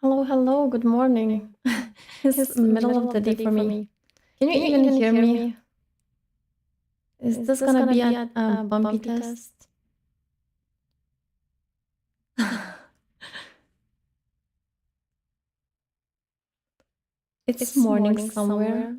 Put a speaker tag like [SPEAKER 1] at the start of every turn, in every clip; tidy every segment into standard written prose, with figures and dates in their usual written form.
[SPEAKER 1] Hello, hello, good morning. It's middle of the day for me. Can you even hear me? Is this gonna be a bumpy test? It's morning somewhere.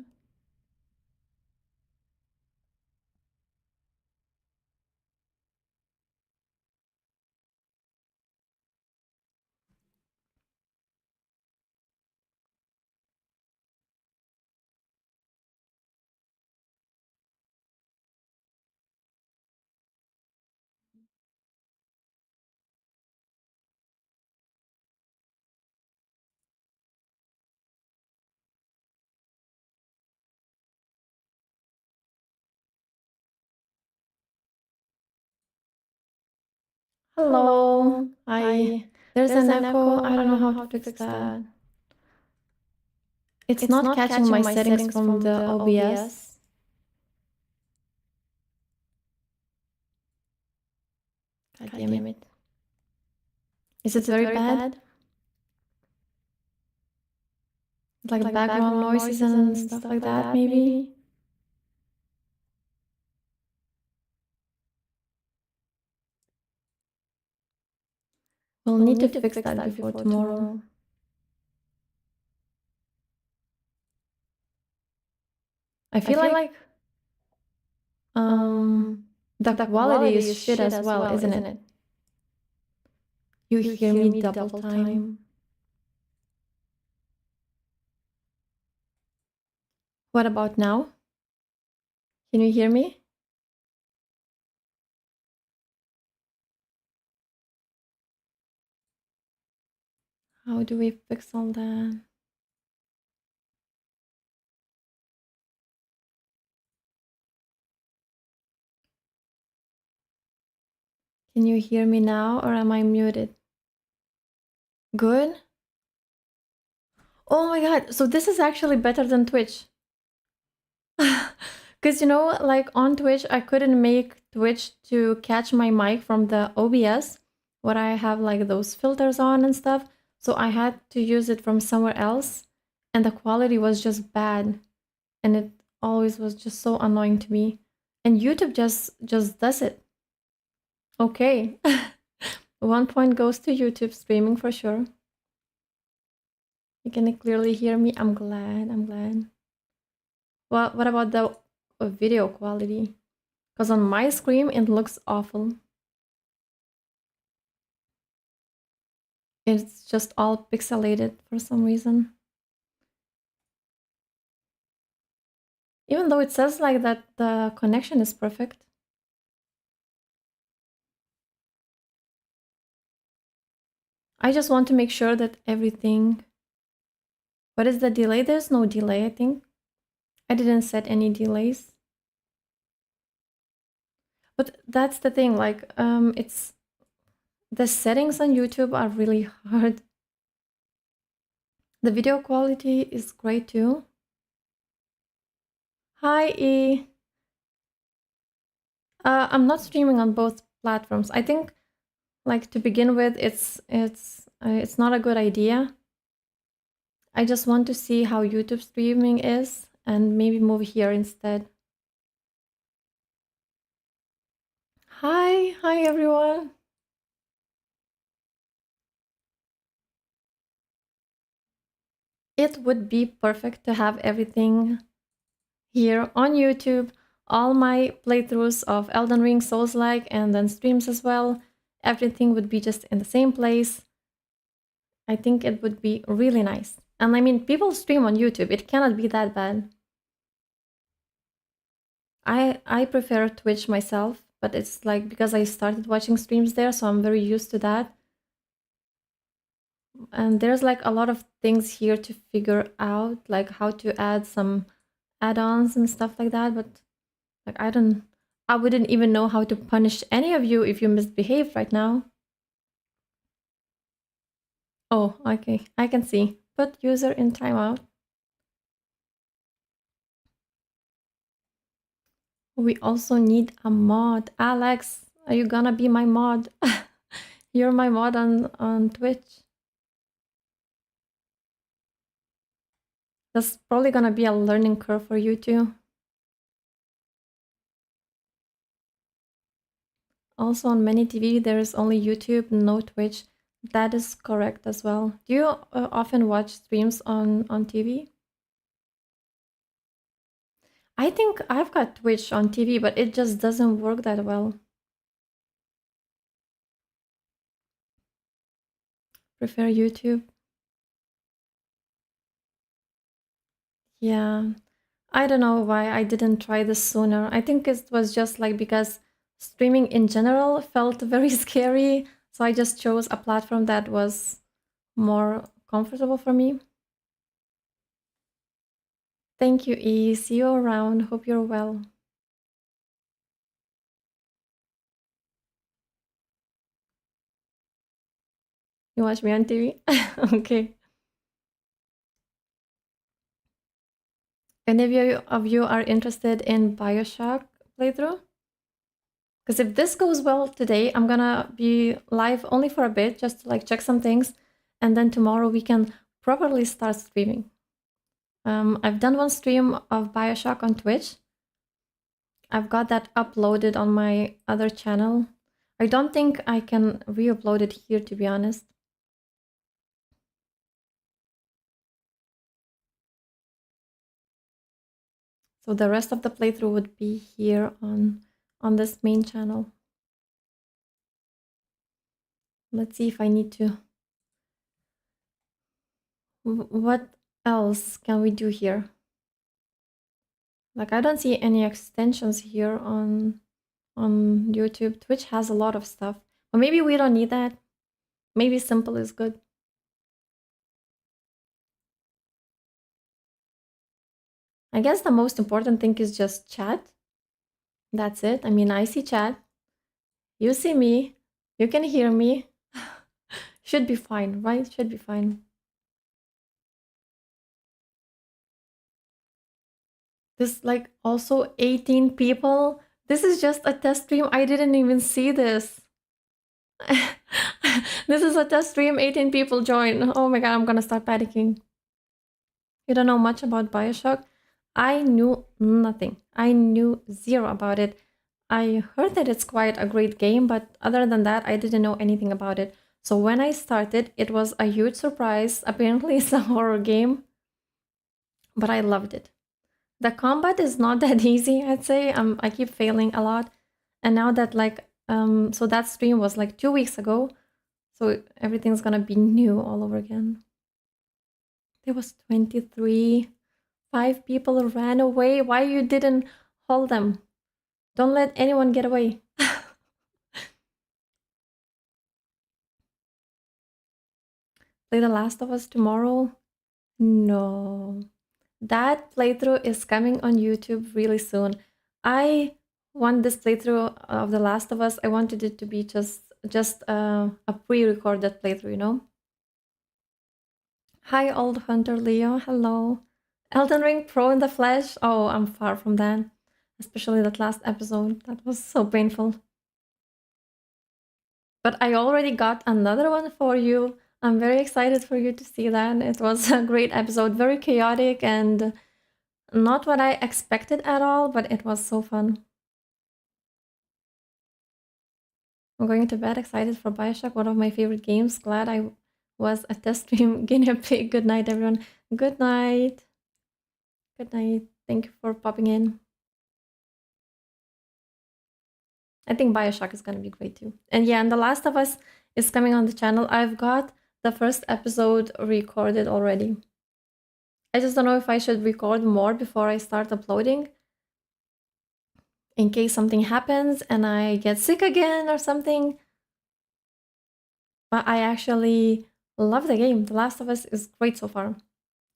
[SPEAKER 1] Hello. Hi. There's an echo. I don't know how to fix that. It's not catching my settings from the OBS. God damn it. Is it very bad? Like background noises and stuff like that, maybe? We'll need to fix that before tomorrow. I feel like the quality is shit as well, isn't it? You hear me double time. What about now? Can you hear me? How do we fix all that? Can you hear me now or am I muted? Good? Oh my god, so this is actually better than Twitch. Because like on Twitch, I couldn't make Twitch to catch my mic from the OBS, where I have like those filters on and stuff. So I had to use it from somewhere else, and the quality was just bad, and it always was just so annoying to me. And YouTube just does it. Okay, 1 point goes to YouTube streaming for sure. You can clearly hear me. I'm glad. I'm glad. Well, what about the video quality? Because on my screen, it looks awful. It's just all pixelated for some reason. Even though it says like that the connection is perfect. I just want to make sure that everything... What is the delay? There's no delay, I think. I didn't set any delays. But that's the thing, like, it's... The settings on YouTube are really hard. The video quality is great too. Hi, E. I'm not streaming on both platforms. I think, like, to begin with, it's not a good idea. I just want to see how YouTube streaming is and maybe move here instead. Hi everyone. It would be perfect to have everything here on YouTube. All my playthroughs of Elden Ring, Souls-like, and then streams as well. Everything would be just in the same place. I think it would be really nice. And I mean, people stream on YouTube. It cannot be that bad. I prefer Twitch myself, but it's like because I started watching streams there, so I'm very used to that. And there's like a lot of things here to figure out, like how to add some add-ons and stuff like that, but like I wouldn't even know how to punish any of you if you misbehave right now. Oh, okay, I can see. Put user in timeout. We also need a mod. Alex, are you gonna be my mod? You're my mod on Twitch. That's probably gonna be a learning curve for you too. Also on many TV, there is only YouTube, no Twitch. That is correct as well. Do you often watch streams on TV? I think I've got Twitch on TV, but it just doesn't work that well. Prefer YouTube. Yeah. I don't know why I didn't try this sooner. I think it was just like because streaming in general felt very scary. So I just chose a platform that was more comfortable for me. Thank you, E. See you around. Hope you're well. You watch me on TV? Okay. Any of you are interested in Bioshock playthrough? Because if this goes well today, I'm gonna be live only for a bit, just to like check some things, and then tomorrow we can properly start streaming. I've done one stream of Bioshock on Twitch. I've got that uploaded on my other channel. I don't think I can re-upload it here, to be honest. So the rest of the playthrough would be here on this main channel. Let's see if I need to. What else can we do here? Like I don't see any extensions here on YouTube. Twitch has a lot of stuff. But maybe we don't need that. Maybe simple is good. I guess the most important thing is just chat. That's it. I mean, I see chat. You see me. You can hear me. Should be fine, right? Should be fine. This like also 18 people. This is just a test stream. I didn't even see this. This is a test stream. 18 people join. Oh my god, I'm gonna start panicking. You don't know much about Bioshock? I knew nothing. I knew zero about it. I heard that it's quite a great game, but other than that, I didn't know anything about it. So when I started, it was a huge surprise. Apparently, it's a horror game, but I loved it. The combat is not that easy, I'd say. I keep failing a lot. And now that so that stream was like 2 weeks ago, so everything's gonna be new all over again. There was 23. 5 people ran away. Why you didn't hold them? Don't let anyone get away. Play The Last of Us tomorrow? No. That playthrough is coming on YouTube really soon. I want this playthrough of The Last of Us. I wanted it to be just a pre-recorded playthrough, you know? Hi, old Hunter Leo. Hello. Elden Ring Pro in the flesh? Oh, I'm far from that. Especially that last episode. That was so painful. But I already got another one for you. I'm very excited for you to see that. It was a great episode, very chaotic and not what I expected at all, but it was so fun. I'm going to bed excited for Bioshock, one of my favorite games. Glad I was a test stream guinea pig. Good night, everyone. Good night. Good night. Thank you for popping in. I think Bioshock is going to be great too. And yeah, and The Last of Us is coming on the channel. I've got the first episode recorded already. I just don't know if I should record more before I start uploading in case something happens and I get sick again or something. But I actually love the game. The Last of Us is great so far.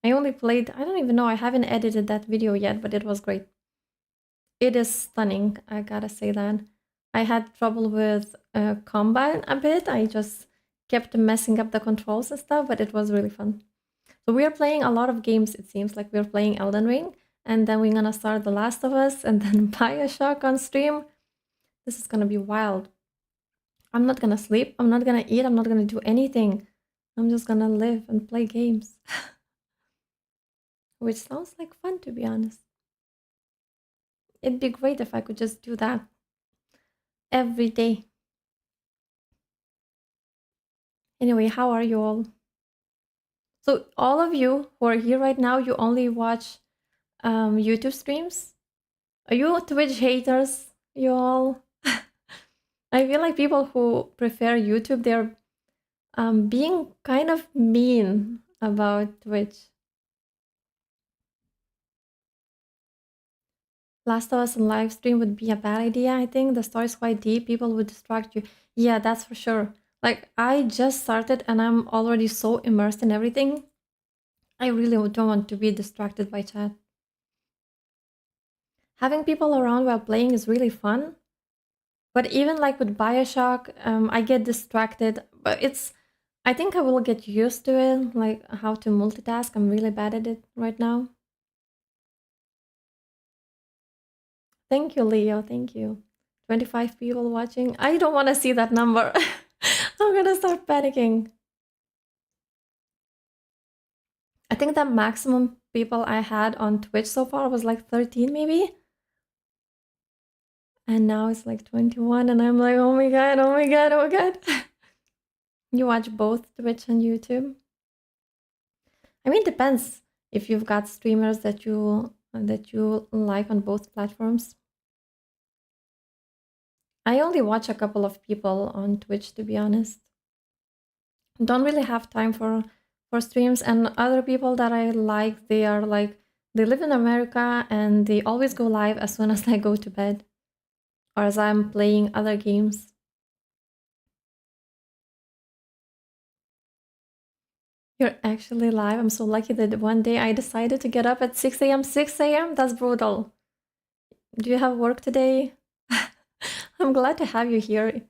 [SPEAKER 1] I only played, I don't even know, I haven't edited that video yet, but it was great. It is stunning, I gotta say that. I had trouble with combat a bit. I just kept messing up the controls and stuff, but it was really fun. So we are playing a lot of games, it seems like we're playing Elden Ring, and then we're gonna start The Last of Us, and then Bioshock on stream. This is gonna be wild. I'm not gonna sleep, I'm not gonna eat, I'm not gonna do anything. I'm just gonna live and play games. which sounds like fun to be honest. It'd be great if I could just do that every day. Anyway, how are you all? So, all of you who are here right now, you only watch YouTube streams? Are you Twitch haters? You all? I feel like people who prefer YouTube, they're being kind of mean about Twitch. Last of Us on live stream would be a bad idea, I think. The story is quite deep. People would distract you. Yeah, that's for sure. Like, I just started and I'm already so immersed in everything. I really don't want to be distracted by chat. Having people around while playing is really fun. But even like with Bioshock, I get distracted. But I think I will get used to it, like how to multitask. I'm really bad at it right now. Thank you, Leo. Thank you. 25 people watching. I don't want to see that number. I'm gonna start panicking. I think the maximum people I had on Twitch so far was like 13 maybe. And now it's like 21 and I'm like, oh my god, oh my god, oh my god. You watch both Twitch and YouTube? I mean, it depends if you've got streamers that you like on both platforms. I only watch a couple of people on Twitch, to be honest. Don't really have time for streams, and other people that I like, they are like they live in America and they always go live as soon as I go to bed or as I'm playing other games. You're actually live. I'm so lucky that one day I decided to get up at 6 a.m. 6 a.m. That's brutal. Do you have work today? I'm glad to have you here.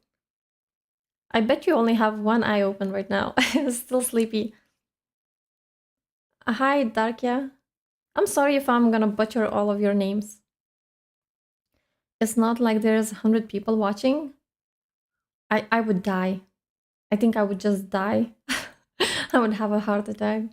[SPEAKER 1] I bet you only have one eye open right now. I'm still sleepy. Hi, Darkia. I'm sorry if I'm gonna butcher all of your names. It's not like there's 100 people watching. I would die. I think I would just die. I would have a heart attack.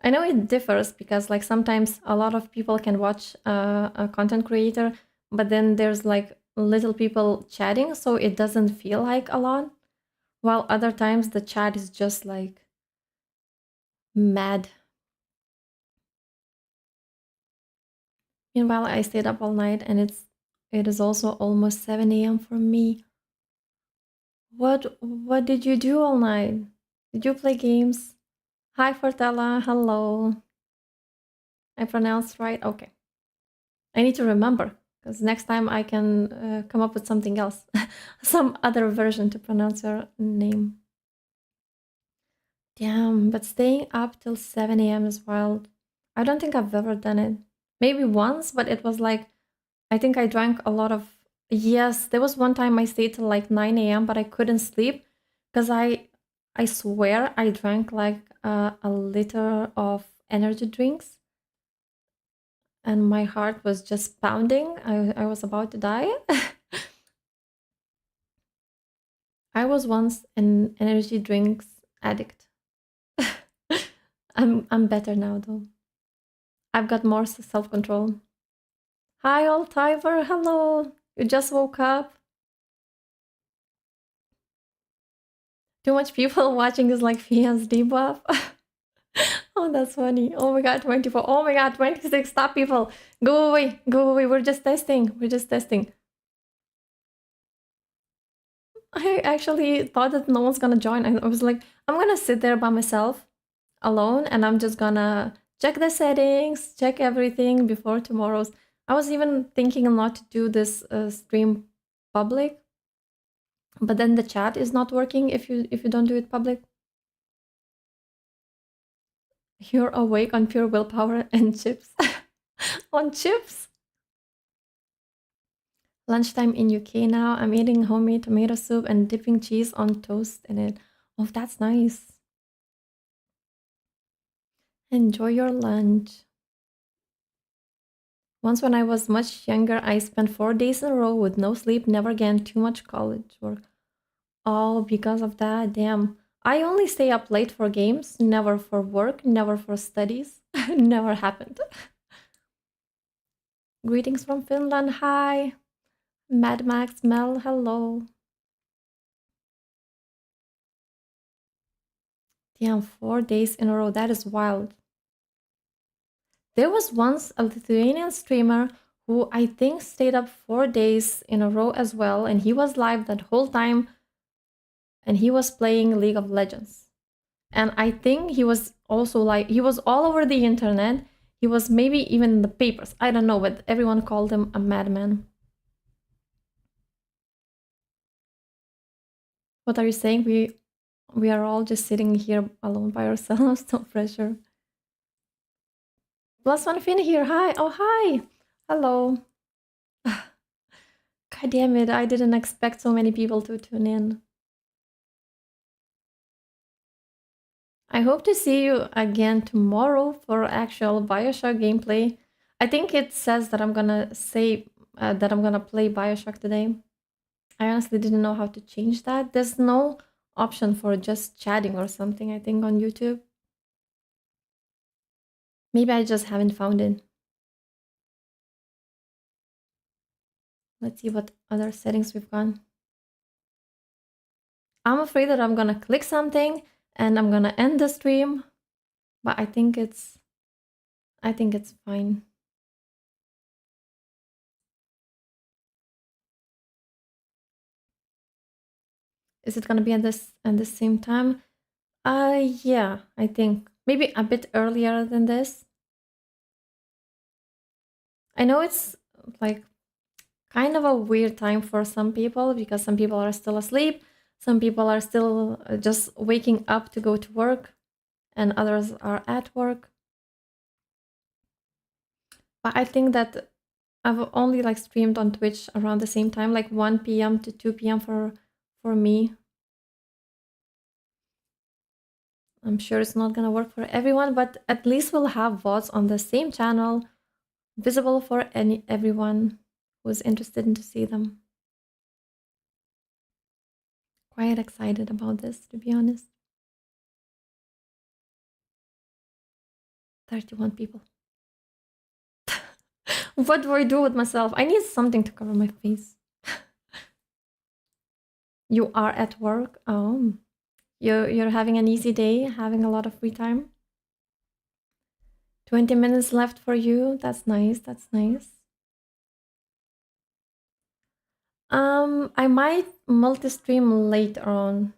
[SPEAKER 1] I know it differs because like sometimes a lot of people can watch a content creator, but then there's like little people chatting, so it doesn't feel like a lot. While other times the chat is just like mad. Meanwhile, I stayed up all night and it is also almost 7 a.m. for me. What did you do all night? Did you play games? Hi Fortella, hello. I pronounced right? Okay. I need to remember because next time I can come up with something else. Some other version to pronounce your name. Damn, but staying up till 7 a.m. is wild. I don't think I've ever done it. Maybe once, but it was like, I think I drank a lot of. Yes, there was one time I stayed till like 9 a.m., but I couldn't sleep because I swear I drank like a liter of energy drinks and my heart was just pounding. I was about to die. I was once an energy drinks addict. I'm better now though. I've got more self-control. Hi old Tiber, hello. You just woke up. Too much people watching is like Fia's debuff. Oh, that's funny. Oh my god, 24. Oh my god, 26. Stop, people. Go away. Go away. We're just testing. We're just testing. I actually thought that no one's gonna join. I was like, I'm gonna sit there by myself alone and I'm just gonna check the settings, check everything before tomorrow's. I was even thinking not to do this stream public, but then the chat is not working if you don't do it public. You're awake on pure willpower and chips. On chips? Lunchtime in UK now. I'm eating homemade tomato soup and dipping cheese on toast in it. Oh, that's nice. Enjoy your lunch. Once when I was much younger, I spent 4 days in a row with no sleep, never again, too much college work. All because of that, damn. I only stay up late for games, never for work, never for studies. Never happened. Greetings from Finland. Hi. Mad Max Mel. Hello. Damn, 4 days in a row. That is wild. There was once a Lithuanian streamer who I think stayed up 4 days in a row as well, and he was live that whole time and he was playing League of Legends. And I think he was also like, he was all over the internet. He was maybe even in the papers. I don't know, but everyone called him a madman. What are you saying? We are all just sitting here alone by ourselves. No pressure. Plus one Finn here. Hi. Oh, hi. Hello. God damn it. I didn't expect so many people to tune in. I hope to see you again tomorrow for actual Bioshock gameplay. I think it says that I'm gonna say that I'm gonna play Bioshock today. I honestly didn't know how to change that. There's no option for just chatting or something, I think, on YouTube. Maybe I just haven't found it. Let's see what other settings we've got. I'm afraid that I'm gonna click something and I'm gonna end the stream, but I think it's fine. Is it gonna be at the same time? Yeah, I think maybe a bit earlier than this. I know it's like kind of a weird time for some people because some people are still asleep, some people are still just waking up to go to work, and others are at work. But I think that I've only like streamed on Twitch around the same time, like 1 p.m. to 2 p.m. for me. I'm sure it's not gonna work for everyone, but at least we'll have VODs on the same channel, visible for everyone who's interested in to see them. Quite excited about this, to be honest. 31 people. What do I do with myself? I need something to cover my face. You are at work? Oh. You're having an easy day, having a lot of free time? 20 minutes left for you. That's nice. That's nice. I might multi-stream later on.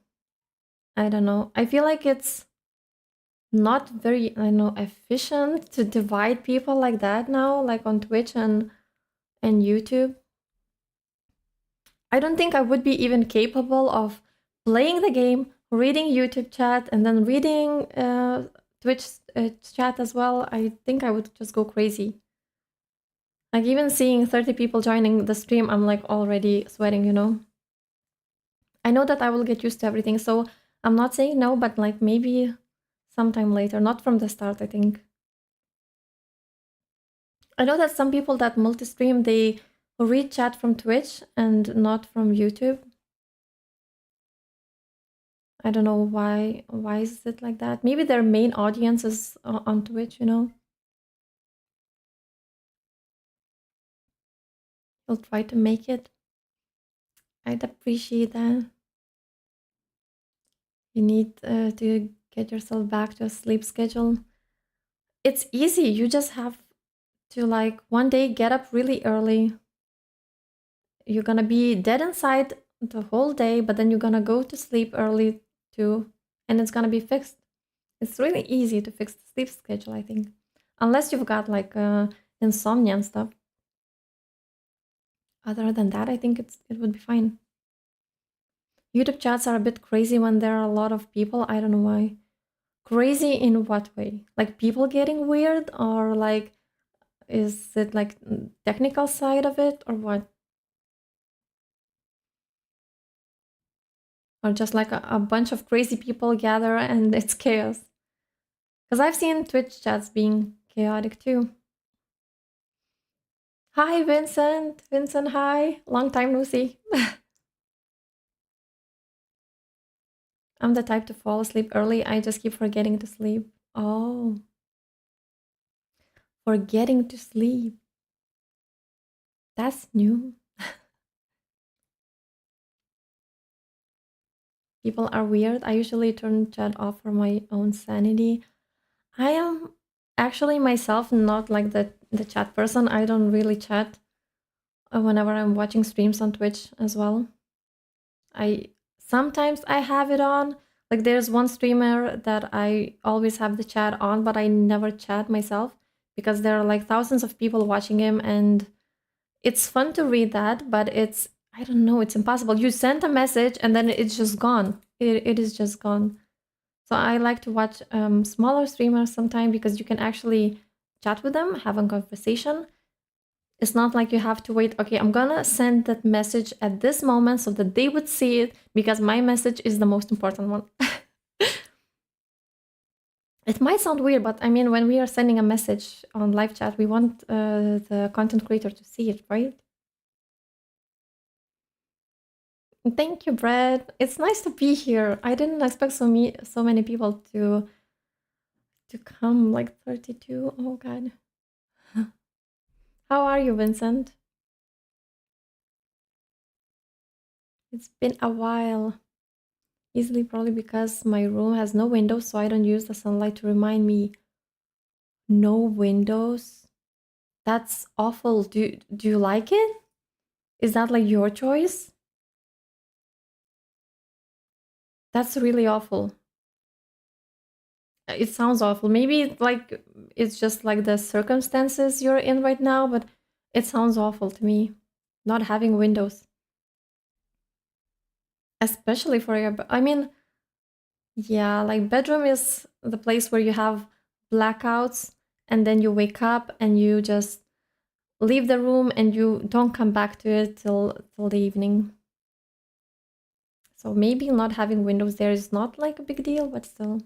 [SPEAKER 1] I don't know. I feel like it's not very, I know, efficient to divide people like that now, like on Twitch and YouTube. I don't think I would be even capable of playing the game, reading YouTube chat, and then reading Twitch chat as well. I think I would just go crazy. Like even seeing 30 people joining the stream, I'm like already sweating, you know? I know that I will get used to everything, so I'm not saying no, but like maybe sometime later, not from the start, I think. I know that some people that multi-stream, they read chat from Twitch and not from YouTube. I don't know why is it like that? Maybe their main audience is on Twitch, you know? You'll try to make it. I'd appreciate that. You need to get yourself back to a sleep schedule. It's easy. You just have to like one day get up really early. You're gonna be dead inside the whole day, but then you're gonna go to sleep early too, and it's gonna be fixed. It's really easy to fix the sleep schedule, I think. Unless you've got like insomnia and stuff. Other than that, I think it would be fine. YouTube chats are a bit crazy when there are a lot of people. I don't know why. Crazy in what way? Like people getting weird, or like is it like technical side of it, or what? Or just like a bunch of crazy people gather and it's chaos? Because I've seen Twitch chats being chaotic too. Hi, Vincent. Vincent, hi. Long time no see. I'm the type to fall asleep early. I just keep forgetting to sleep. Oh, forgetting to sleep. That's new. People are weird. I usually turn chat off for my own sanity. I am actually myself not like the chat person. I don't really chat whenever I'm watching streams on Twitch as well. I sometimes I have it on. Like there's one streamer that I always have the chat on, but I never chat myself because there are like thousands of people watching him, and it's fun to read that, but it's, I don't know, it's impossible. You send a message and then it's just gone. It is just gone. So I like to watch smaller streamers sometimes because you can actually chat with them, have a conversation. It's not like you have to wait, okay, I'm gonna send that message at this moment so that they would see it because my message is the most important one. It might sound weird, but I mean, when we are sending a message on live chat, we want the content creator to see it, right? Thank you, Brett. It's nice to be here. I didn't expect so many people to come, like 32. Oh god. How are you, Vincent? It's been a while. Easily probably because my room has no windows, so I don't use the sunlight to remind me. No windows? That's awful. Do you like it? Is that like your choice? That's really awful. It sounds awful. Maybe like it's just like the circumstances you're in right now, but it sounds awful to me. Not having windows. Especially for your I mean, yeah, like bedroom is the place where you have blackouts and then you wake up and you just leave the room and you don't come back to it till the evening. So maybe not having windows there is not like a big deal, but still.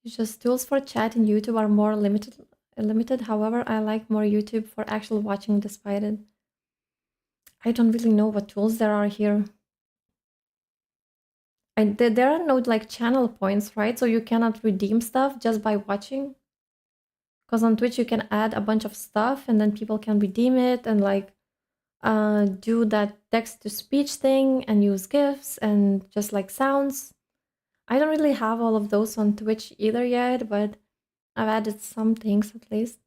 [SPEAKER 1] It's just tools for chat in YouTube are more limited. However, I like more YouTube for actual watching despite it. I don't really know what tools there are here. There are no like channel points, right? So you cannot redeem stuff just by watching. Because on Twitch you can add a bunch of stuff and then people can redeem it and like do that text to speech thing and use GIFs and just like sounds. I don't really have all of those on Twitch either yet, but I've added some things at least.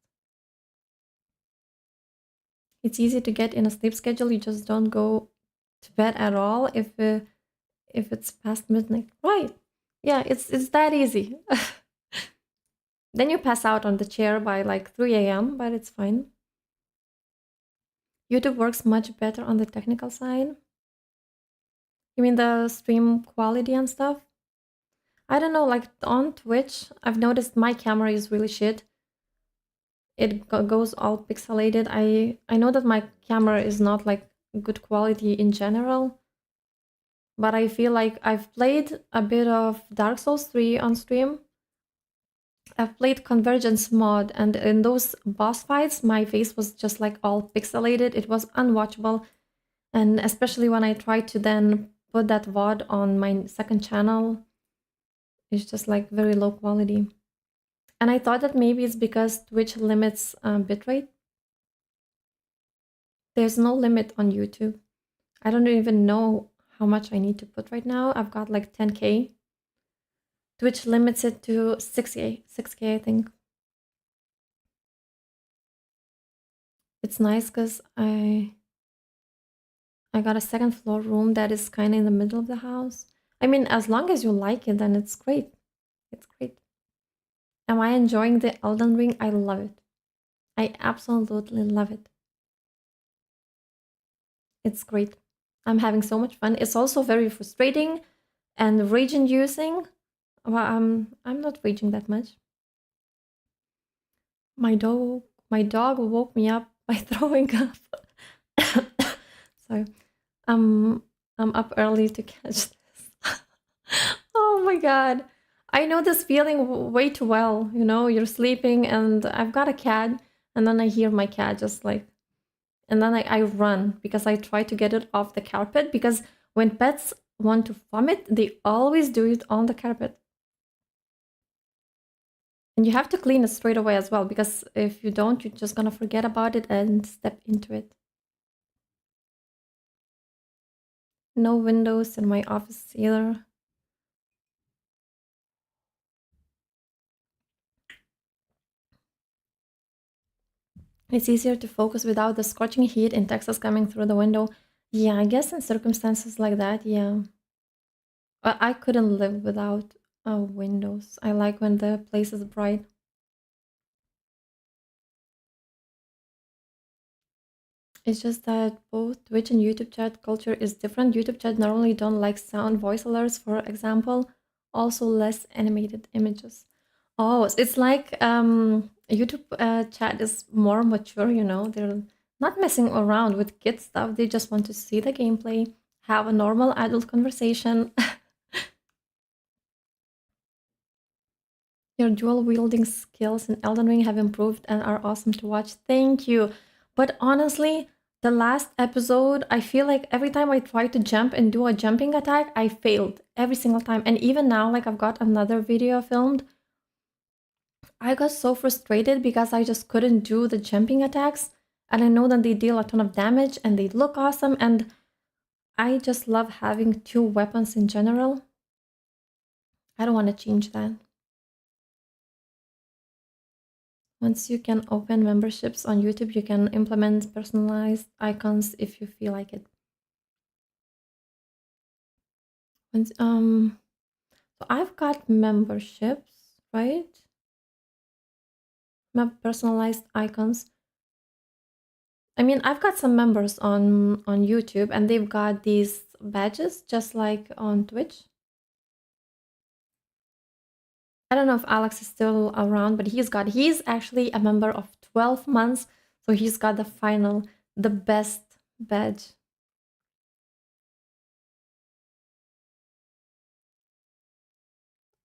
[SPEAKER 1] It's easy to get in a sleep schedule. You just don't go to bed at all if it's past midnight. Right. Yeah, it's that easy. Then you pass out on the chair by like 3 a.m., but it's fine. YouTube works much better on the technical side. You mean the stream quality and stuff? I don't know, like on Twitch, I've noticed my camera is really shit. It goes all pixelated. I know that my camera is not like good quality in general, but I feel like I've played a bit of Dark Souls 3 on stream. I've played Convergence mod, and in those boss fights, my face was just like all pixelated. It was unwatchable, and especially when I tried to then put that VOD on my second channel, it's just like very low quality. And I thought that maybe it's because Twitch limits bitrate. There's no limit on YouTube. I don't even know how much I need to put right now. I've got like 10K. Twitch limits it to 6K, I think. It's nice because I got a second floor room that is kind of in the middle of the house. I mean, as long as you like it, then it's great. It's great. Am I enjoying the Elden Ring? I love it. I absolutely love it. It's great. I'm having so much fun. It's also very frustrating and rage-inducing. Well, I'm not raging that much. My dog woke me up by throwing up. Sorry. I'm up early to catch this. Oh my god. I know this feeling way too well. You know, you're sleeping and I've got a cat, and then I hear my cat just like, and then I run because I try to get it off the carpet, because when pets want to vomit, they always do it on the carpet. And you have to clean it straight away as well, because if you don't, you're just gonna forget about it and step into it. No windows in my office either. It's easier to focus without the scorching heat in Texas coming through the window. Yeah, I guess in circumstances like that, yeah. But I couldn't live without windows. I like when the place is bright. It's just that both Twitch and YouTube chat culture is different. YouTube chat normally don't like sound voice alerts, for example, also less animated images. Oh, it's like YouTube chat is more mature, you know. They're not messing around with kid stuff. They just want to see the gameplay, have a normal adult conversation. Your dual wielding skills in Elden Ring have improved and are awesome to watch. Thank you. But honestly, the last episode, I feel like every time I try to jump and do a jumping attack, I failed every single time. And even now, like I've got another video filmed, I got so frustrated because I just couldn't do the jumping attacks. And I know that they deal a ton of damage and they look awesome. And I just love having two weapons in general. I don't want to change that. Once you can open memberships on YouTube, you can implement personalized icons if you feel like it. Once, so I've got memberships, right? Personalized icons. I mean, I've got some members on YouTube, and they've got these badges just like on Twitch. I don't know if Alex is still around, but he's actually a member of 12 months, so he's got the best badge.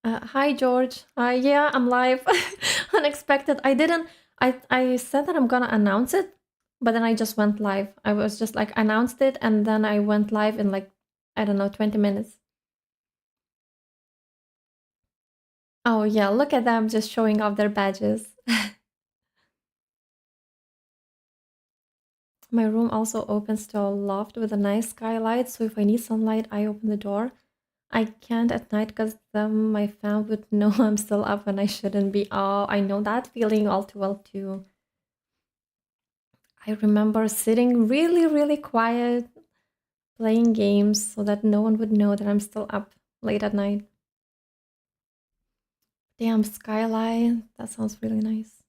[SPEAKER 1] Hi George. Yeah, I'm live. Unexpected. I said that I'm gonna announce it, but then I just went live. I was just like announced it and then I went live in like, I don't know, 20 minutes. Oh yeah, look at them just showing off their badges. My room also opens to a loft with a nice skylight, so if I need sunlight, I open the door. I can't at night because my fam would know I'm still up when I shouldn't be. Oh, I know that feeling all too well too. I remember sitting really, really quiet, playing games so that no one would know that I'm still up late at night. Damn, Skyline. That sounds really nice.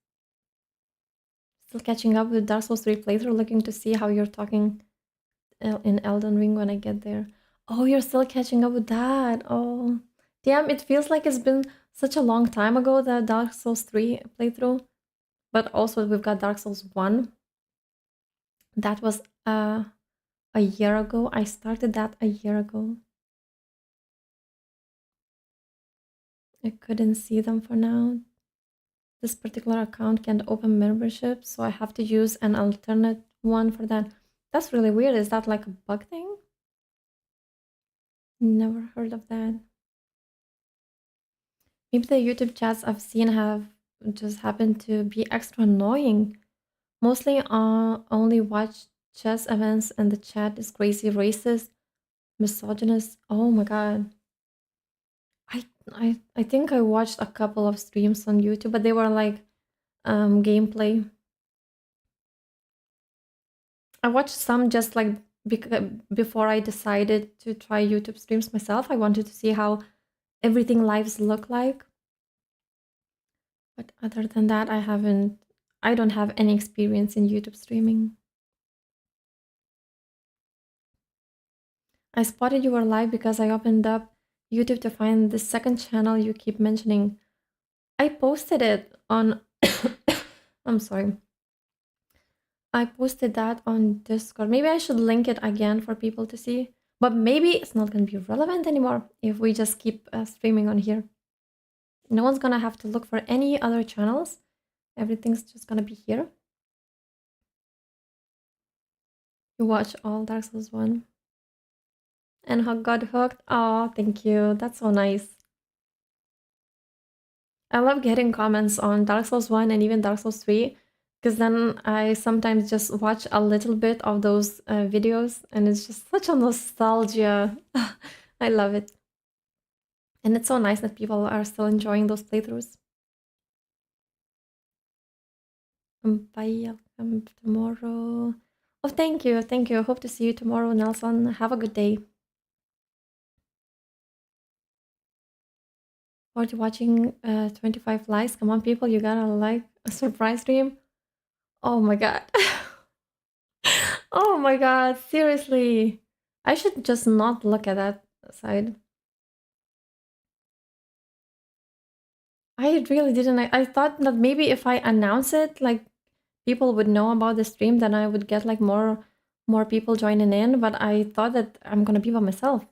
[SPEAKER 1] Still catching up with Dark Souls 3 playthrough, looking to see how you're talking in Elden Ring when I get there. Oh, you're still catching up with that. Oh, damn, it feels like it's been such a long time ago, the Dark Souls 3 playthrough. But also, we've got Dark Souls 1. That was a year ago. I started that a year ago. I couldn't see them for now. This particular account can't open membership, so I have to use an alternate one for that. That's really weird. Is that like a bug thing? Never heard of that. Maybe the YouTube chats I've seen have just happened to be extra annoying. Mostly only watch chess events and the chat is crazy racist, misogynist. Oh my god. I think I watched a couple of streams on YouTube, but they were like gameplay. I watched some just like before I decided to try YouTube streams myself. I wanted to see how everything lives look like. But other than that, I don't have any experience in YouTube streaming. I spotted you were live because I opened up YouTube to find the second channel you keep mentioning. I posted it on I'm sorry. I posted that on Discord. Maybe I should link it again for people to see. But maybe it's not going to be relevant anymore if we just keep streaming on here. No one's going to have to look for any other channels. Everything's just going to be here. You watch all Dark Souls 1. and got hooked. Oh, thank you. That's so nice. I love getting comments on Dark Souls 1 and even Dark Souls 3 because then I sometimes just watch a little bit of those videos and it's just such a nostalgia. I love it. And it's so nice that people are still enjoying those playthroughs. Bye, I'll come tomorrow. Oh, thank you. Thank you. Hope to see you tomorrow, Nelson. Have a good day. Or watching 25 likes. Come on, people. You gotta like a surprise stream. Oh my god. Oh my god. Seriously. I should just not look at that side. I really didn't. I thought that maybe if I announce it, like people would know about the stream, then I would get like more people joining in. But I thought that I'm gonna be by myself.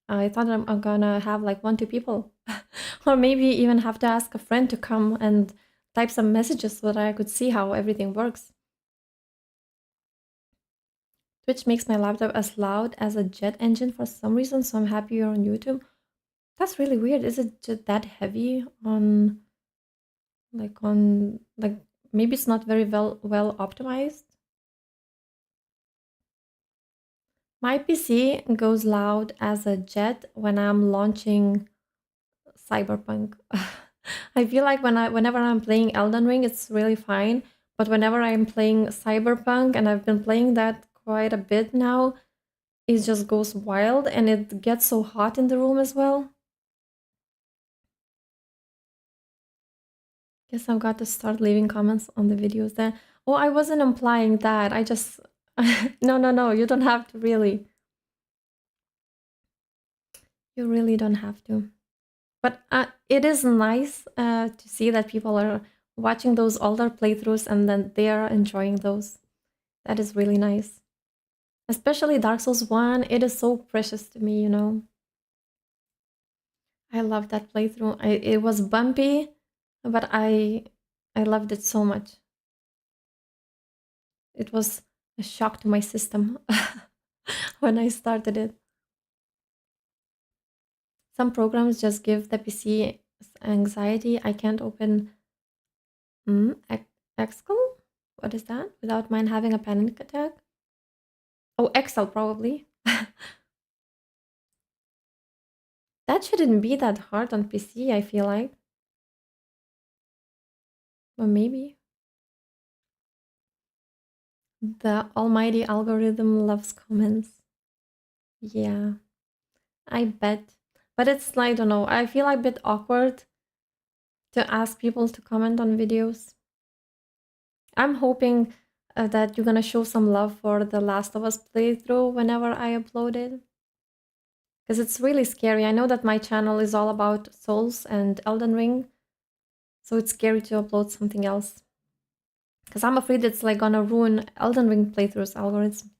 [SPEAKER 1] I thought I'm gonna have like 1, 2 people, or maybe even have to ask a friend to come and type some messages so that I could see how everything works. Twitch makes my laptop as loud as a jet engine for some reason, so I'm happy you're on YouTube. That's really weird. Is it just that heavy on maybe it's not very well optimized? My PC goes loud as a jet when I'm launching Cyberpunk. I feel like whenever I'm playing Elden Ring, it's really fine. But whenever I'm playing Cyberpunk, and I've been playing that quite a bit now, it just goes wild and it gets so hot in the room as well. Guess I've got to start leaving comments on the videos then. Oh, I wasn't implying that. I just no, you don't have to really. You really don't have to. But it is nice to see that people are watching those older playthroughs and then they are enjoying those. That is really nice. Especially Dark Souls 1, it is so precious to me, you know. I love that playthrough. It was bumpy, but I loved it so much. It was a shock to my system when I started it. Some programs just give the PC anxiety. I can't open Excel? What is that? Without mine having a panic attack? Oh, Excel probably. That shouldn't be that hard on PC, I feel like. Or maybe. The almighty algorithm loves comments. Yeah, I bet. But it's, I don't know, I feel a bit awkward to ask people to comment on videos. I'm hoping that you're gonna show some love for the Last of Us playthrough whenever I upload it. Because it's really scary. I know that my channel is all about Souls and Elden Ring, so it's scary to upload something else. Because I'm afraid it's like gonna ruin Elden Ring playthroughs algorithm.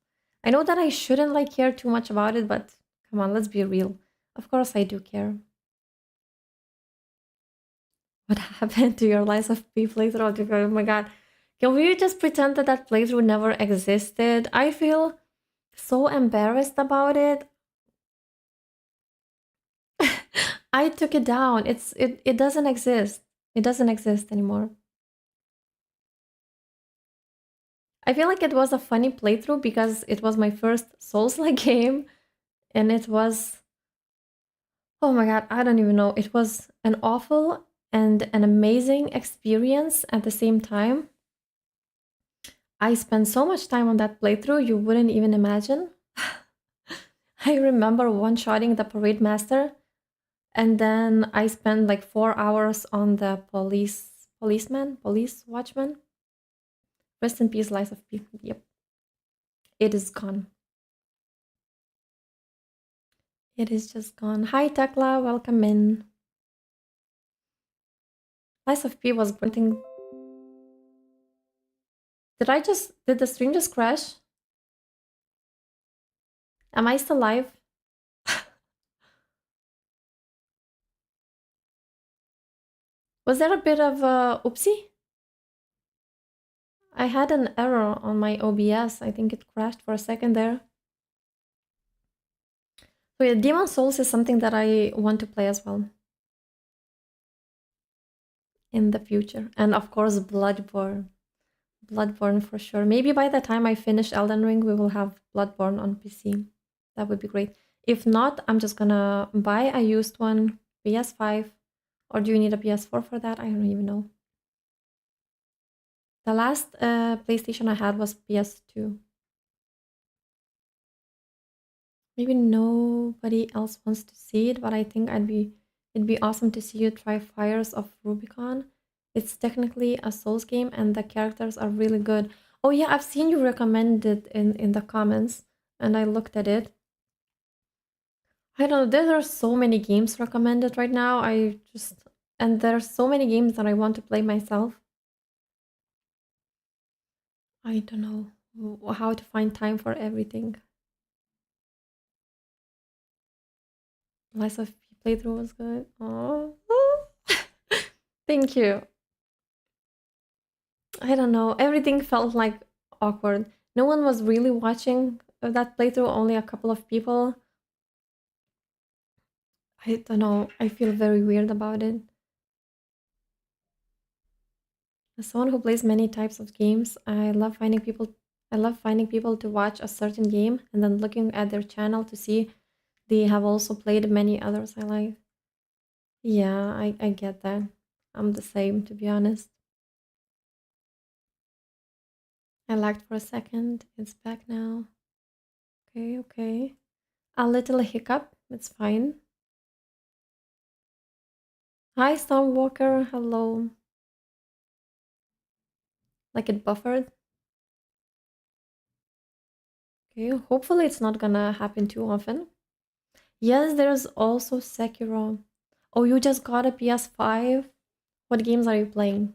[SPEAKER 1] I know that I shouldn't like care too much about it, but come on, let's be real. Of course I do care. What happened to your Lies of P playthrough? Oh my god. Can we just pretend that that playthrough never existed? I feel so embarrassed about it. I took it down. It doesn't exist. It doesn't exist anymore. I feel like it was a funny playthrough because it was my first Souls-like game, and it was, oh my god, I don't even know. It was an awful and an amazing experience at the same time. I spent so much time on that playthrough, you wouldn't even imagine. I remember one-shotting the parade master, and then I spent like 4 hours on the police watchman. Rest in peace, Lies of P. Yep, it is gone. It is just gone. Hi, Tekla, welcome in. Lies of P was grunting. Did the stream just crash? Am I still live? Was there a bit of a oopsie? I had an error on my OBS. I think it crashed for a second there. So yeah, Demon Souls is something that I want to play as well in the future. And of course, Bloodborne. Bloodborne for sure. Maybe by the time I finish Elden Ring, we will have Bloodborne on PC. That would be great. If not, I'm just gonna buy a used one, PS5. Or do you need a PS4 for that? I don't even know. The last PlayStation I had was PS2. Maybe nobody else wants to see it, but I think it'd be awesome to see you try Fires of Rubicon. It's technically a Souls game and the characters are really good. Oh yeah, I've seen you recommend it in the comments and I looked at it. I don't know, there are so many games recommended right now. And there are so many games that I want to play myself. I don't know how to find time for everything. Lies of P playthrough was good. Oh, thank you. I don't know. Everything felt like awkward. No one was really watching that playthrough. Only a couple of people. I don't know. I feel very weird about it. As someone who plays many types of games, I love finding people. I love finding people to watch a certain game and then looking at their channel to see they have also played many others I like. Yeah, I get that. I'm the same, to be honest. I lagged for a second. It's back now. Okay, okay. A little hiccup. It's fine. Hi, Stormwalker. Hello. Like it buffered. Okay, hopefully it's not gonna happen too often. Yes, there's also Sekiro. Oh, you just got a PS5? What games are you playing?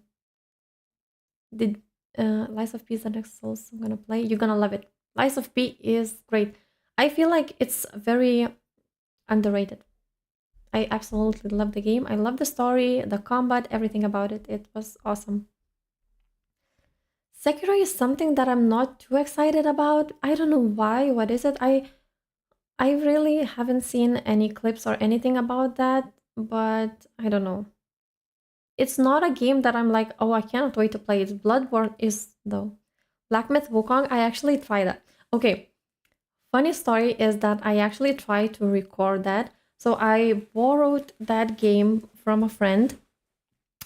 [SPEAKER 1] Did Lies of P is the next Souls I'm gonna play? You're gonna love it. Lies of P is great. I feel like it's very underrated. I absolutely love the game. I love the story, the combat, everything about it. It was awesome. Sekiro is something that I'm not too excited about. I don't know why. What is it? I really haven't seen any clips or anything about that, but I don't know. It's not a game that I'm like, oh, I cannot wait to play it. Bloodborne is though. Black Myth Wukong, I actually tried that. Okay, funny story is that I actually tried to record that. So I borrowed that game from a friend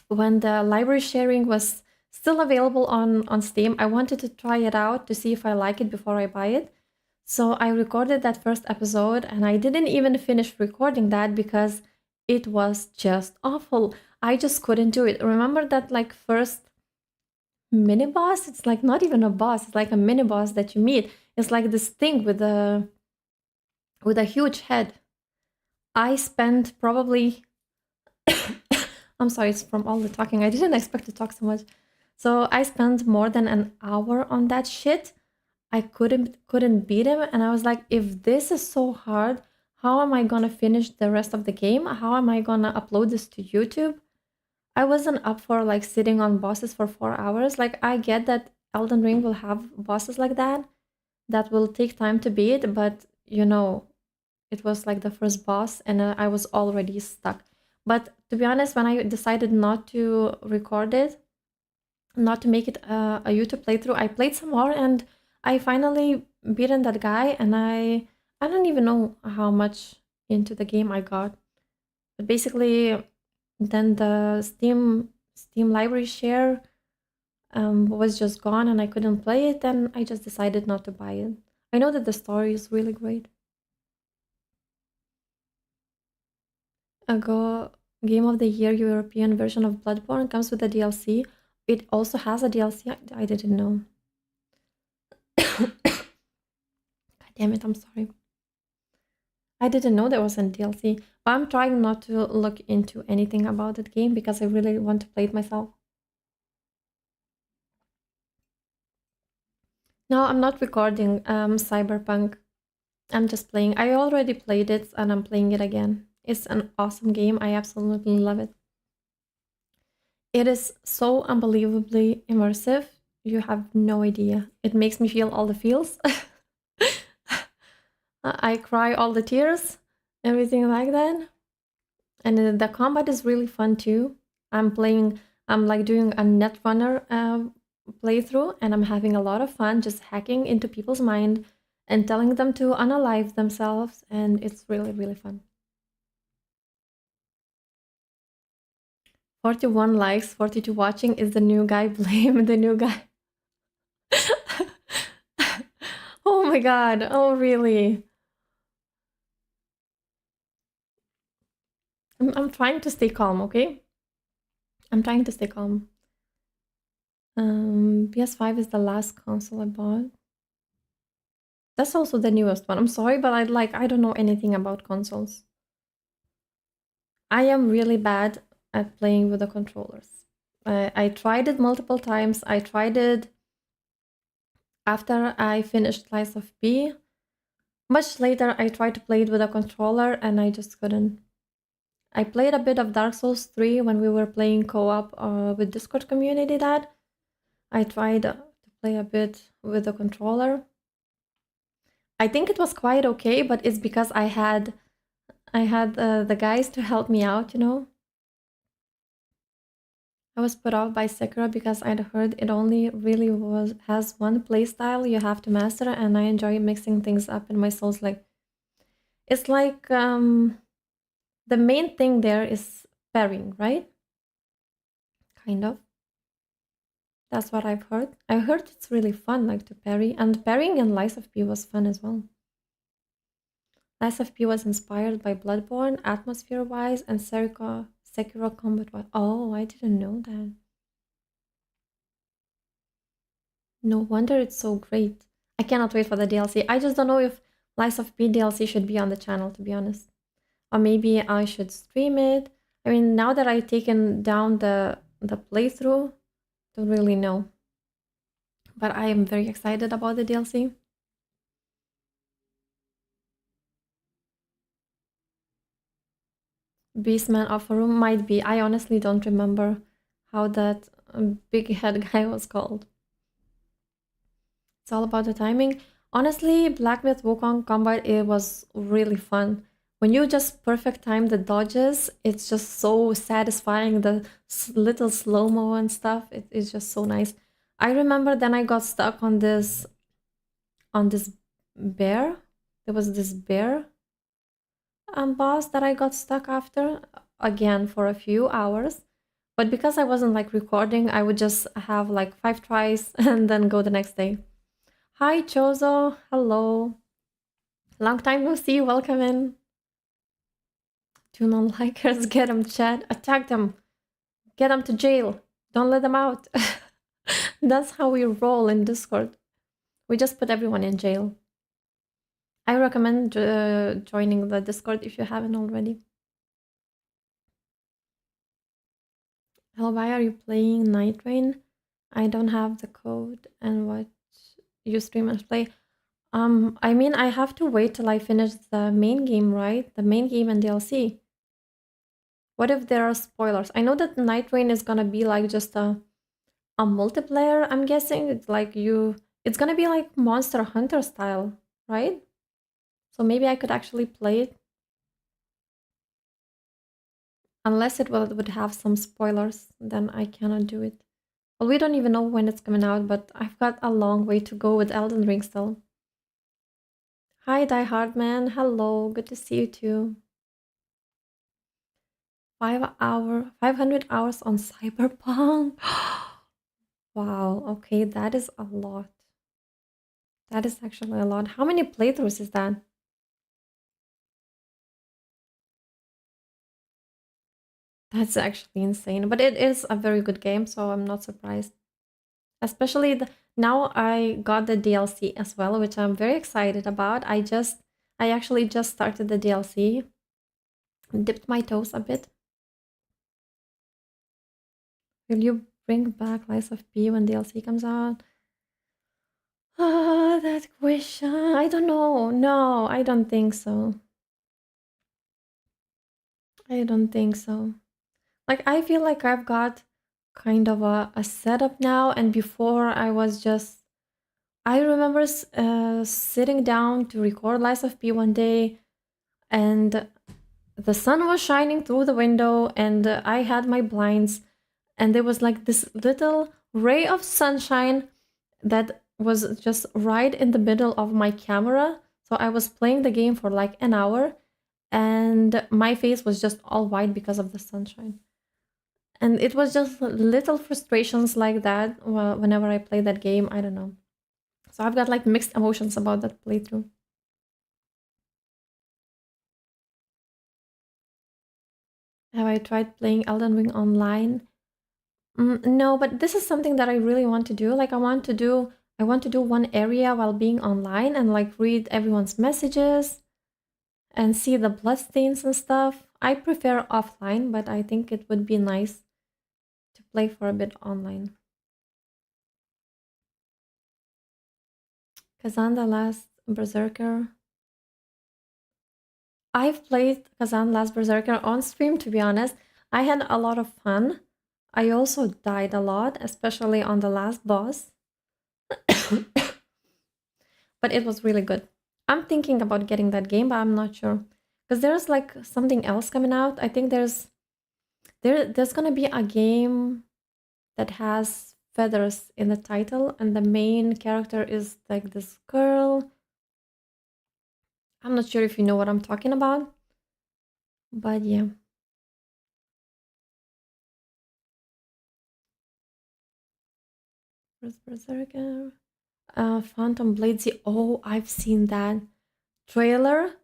[SPEAKER 1] when the library sharing was still available on Steam. I wanted to try it out to see if I like it before I buy it. So I recorded that first episode and I didn't even finish recording that because it was just awful. I just couldn't do it. Remember that like first mini boss? It's like not even a boss, it's like a mini boss that you meet. It's like this thing with a huge head. I spent probably I'm sorry, it's from all the talking. I didn't expect to talk so much. So I spent more than an hour on that shit. I couldn't beat him and I was like, if this is so hard, how am I gonna finish the rest of the game? How am I gonna upload this to YouTube? I wasn't up for like sitting on bosses for 4 hours. Like I get that Elden Ring will have bosses like that will take time to beat, but you know, it was like the first boss and I was already stuck. But to be honest, when I decided not to record it, not to make it a YouTube playthrough, I played some more and I finally beaten that guy and I don't even know how much into the game I got. But basically then the Steam library share was just gone and I couldn't play it and I just decided not to buy it. I know that the story is really great. A Game of the Year European version of Bloodborne comes with a DLC. It also has a DLC. I didn't know. God damn it, I'm sorry. I didn't know there was a DLC, but I'm trying not to look into anything about that game because I really want to play it myself. No, I'm not recording Cyberpunk. I'm just playing. I already played it and I'm playing it again. It's an awesome game. I absolutely love it. It is so unbelievably immersive. You have no idea. It makes me feel all the feels. I cry all the tears. Everything like that. And the combat is really fun too. I'm playing, I'm like doing a Netrunner playthrough, and I'm having a lot of fun just hacking into people's mind and telling them to unalive themselves, and it's really, really fun. 41 likes, 42 watching is the new guy. Blame the new guy. Oh my god. Oh, really? I'm trying to stay calm, okay? I'm trying to stay calm. PS5 is the last console I bought. That's also the newest one. I'm sorry, but I don't know anything about consoles. I am really bad at playing with the controllers. I tried it multiple times. I tried it after I finished Lies of P. Much later, I tried to play it with a controller and I just couldn't. I played a bit of Dark Souls 3 when we were playing co-op with Discord community that. I tried to play a bit with the controller. I think it was quite okay, but it's because I had the guys to help me out, you know. I was put off by Sekiro because I'd heard it only really has one playstyle you have to master, and I enjoy mixing things up in my souls. Like it's like the main thing there is pairing, right? Kind of. That's what I've heard. I heard it's really fun, like to parry, and parrying in Lies of P was fun as well. Lies of P was inspired by Bloodborne, atmosphere-wise, and Sekiro combat-wise. Oh, I didn't know that. No wonder it's so great. I cannot wait for the DLC. I just don't know if Lies of P DLC should be on the channel, to be honest. Or maybe I should stream it. I mean, now that I've taken down the playthrough, don't really know. But I am very excited about the DLC. Beastman of a Room might be. I honestly don't remember how that big head guy was called. It's all about the timing. Honestly, Black Myth Wukong combat, it was really fun. When you just perfect time the dodges, it's just so satisfying. The little slow mo and stuff, it is just so nice. I remember then I got stuck on this bear. There was this bear boss that I got stuck after again for a few hours. But because I wasn't like recording, I would just have like 5 tries and then go the next day. Hi, Chozo. Hello. Long time no see. Welcome in. Two non-likers. Get them, chat. Attack them. Get them to jail. Don't let them out. That's how we roll in Discord. We just put everyone in jail. I recommend joining the Discord if you haven't already. Hell, why are you playing Night Rain? I don't have the code and what you streamers play. I mean, I have to wait till I finish the main game, right? The main game and DLC. What if there are spoilers? I know that Night Rain is gonna be like just a multiplayer, I'm guessing. It's gonna be like Monster Hunter style, right? So maybe I could actually play it. Unless it would have some spoilers, then I cannot do it. Well, we don't even know when it's coming out, but I've got a long way to go with Elden Ring still. Hi, Die Hard Man. Hello, good to see you too. 500 hours on Cyberpunk. Wow, okay, that is a lot. That is actually a lot. How many playthroughs is that? That's actually insane. But it is a very good game, so I'm not surprised. Especially now I got the DLC as well, which I'm very excited about. I actually just started the DLC, dipped my toes a bit. Will you bring back Lies of P when DLC comes out? Ah, that question. I don't know. No, I don't think so. I don't think so. Like, I feel like I've got kind of a setup now, and before I was just. I remember sitting down to record Lies of P one day, and the sun was shining through the window, and I had my blinds, and there was like this little ray of sunshine that was just right in the middle of my camera. So I was playing the game for like an hour, and my face was just all white because of the sunshine. And it was just little frustrations like that whenever I play that game. I don't know. So I've got like mixed emotions about that playthrough. Have I tried playing Elden Ring online? No, but this is something that I really want to do. Like I want to do one area while being online and like read everyone's messages and see the bloodstains and stuff. I prefer offline, but I think it would be nice to play for a bit online. Kazan the Last Berserker. I've played Kazan Last Berserker on stream, to be honest. I had a lot of fun. I also died a lot, especially on the last boss, but it was really good. I'm thinking about getting that game, but I'm not sure. Because there's like something else coming out. I think there's gonna be a game that has feathers in the title, and the main character is like this girl. I'm not sure if you know what I'm talking about, but yeah. First Berserker. Phantom Blades. Oh, I've seen that trailer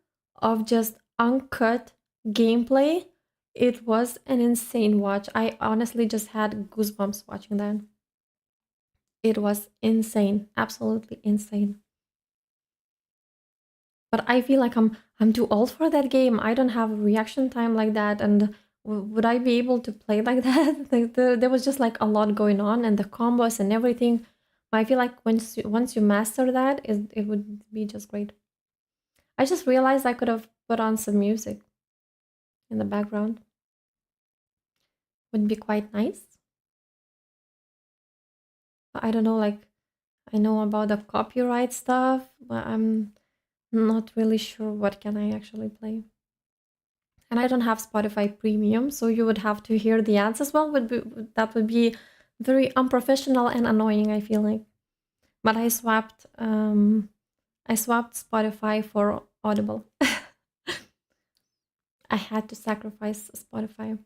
[SPEAKER 1] of just uncut gameplay. It was an insane watch. I honestly just had goosebumps watching that. It was insane, absolutely insane. But I feel like I'm too old for that game. I don't have a reaction time like that, and would I be able to play like that? Like there was just like a lot going on, and the combos and everything. But I feel like once you master that, it would be just great. I just realized I could have put on some music in the background. Would be quite nice. But I don't know, like I know about the copyright stuff, but I'm not really sure what can I actually play. And I don't have Spotify Premium, so you would have to hear the ads as well. That would be very unprofessional and annoying, I feel like. But I swapped Spotify for Audible. I had to sacrifice Spotify.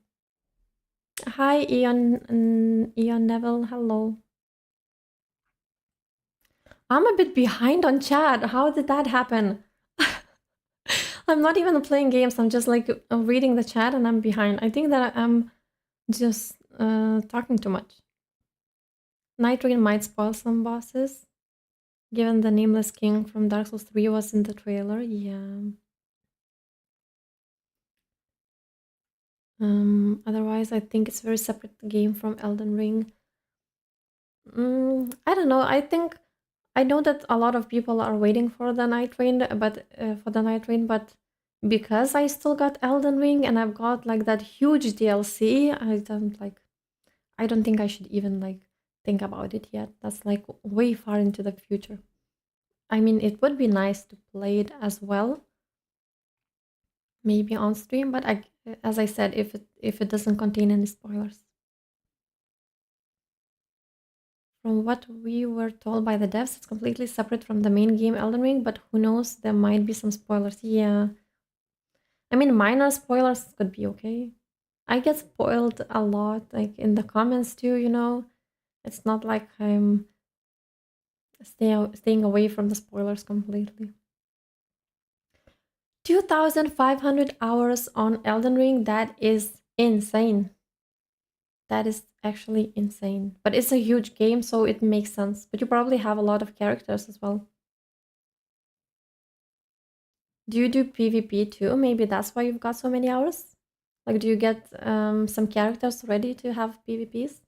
[SPEAKER 1] Hi, Eon Neville. Hello. I'm a bit behind on chat. How did that happen? I'm not even playing games. I'm just like reading the chat and I'm behind. I think that I'm just talking too much. Night Rain might spoil some bosses, given the Nameless King from Dark Souls 3 was in the trailer. Yeah. Otherwise, I think it's a very separate game from Elden Ring. I don't know. I know that a lot of people are waiting for the Night Rain, but because I still got Elden Ring and I've got like that huge DLC, I don't think I should even like think about it yet. That's like way far into the future. I mean, it would be nice to play it as well, maybe on stream, but as I said, if it doesn't contain any spoilers. From what we were told by the devs, it's completely separate from the main game Elden Ring, but who knows, there might be some spoilers. Yeah. I mean, minor spoilers could be okay. I get spoiled a lot, like in the comments too, you know? It's not like I'm staying away from the spoilers completely. 2,500 hours on Elden Ring, that is insane. That is actually insane. But it's a huge game, so it makes sense. But you probably have a lot of characters as well. Do you do PvP too? Maybe that's why you've got so many hours? Like, do you get some characters ready to have PvPs?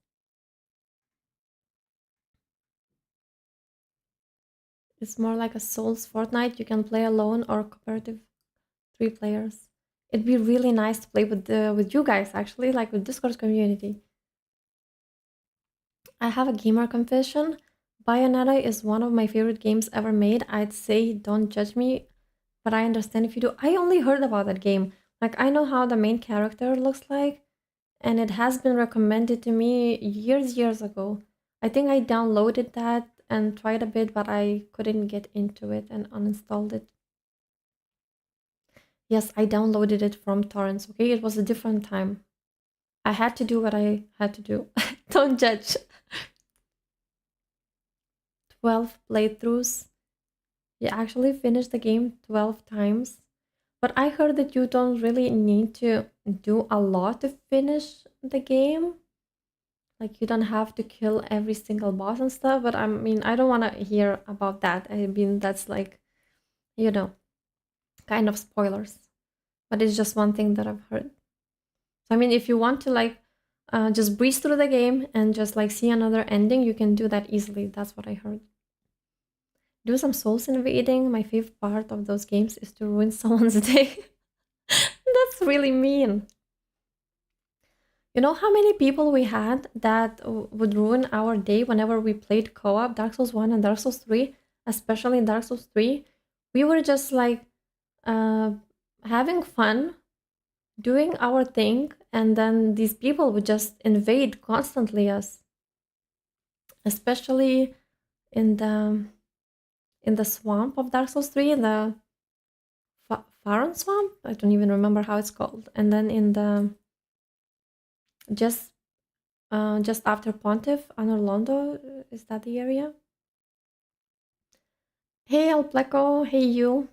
[SPEAKER 1] It's more like a Souls Fortnite. You can play alone or cooperative, 3 players. It'd be really nice to play with you guys, actually, like with Discord community. I have a gamer confession. Bayonetta is one of my favorite games ever made. I'd say don't judge me but I understand if you do. I only heard about that game. Like, I know how the main character looks like, and it has been recommended to me years ago. I think I downloaded that and tried a bit, but I couldn't get into it and uninstalled it. Yes, I downloaded it from torrents, okay? It was a different time. I had to do what I had to do. Don't judge. 12 playthroughs. You actually finished the game 12 times. But I heard that you don't really need to do a lot to finish the game. Like, you don't have to kill every single boss and stuff. But I mean, I don't want to hear about that. I mean, that's like, you know, kind of spoilers. But it's just one thing that I've heard. So, I mean, if you want to like just breeze through the game and just like see another ending, you can do that easily. That's what I heard. Do some souls invading. My favorite part of those games is to ruin someone's day. That's really mean. You know how many people we had that would ruin our day whenever we played co-op Dark Souls 1 and Dark Souls 3, especially in Dark Souls 3? We were just like uh, having fun, doing our thing, and then these people would just invade constantly us, especially in the swamp of Dark Souls 3, the Faron swamp. I don't even remember how it's called. And then in the just just after Pontiff, Anorlondo, is that the area? Hey Alpleco, hey you.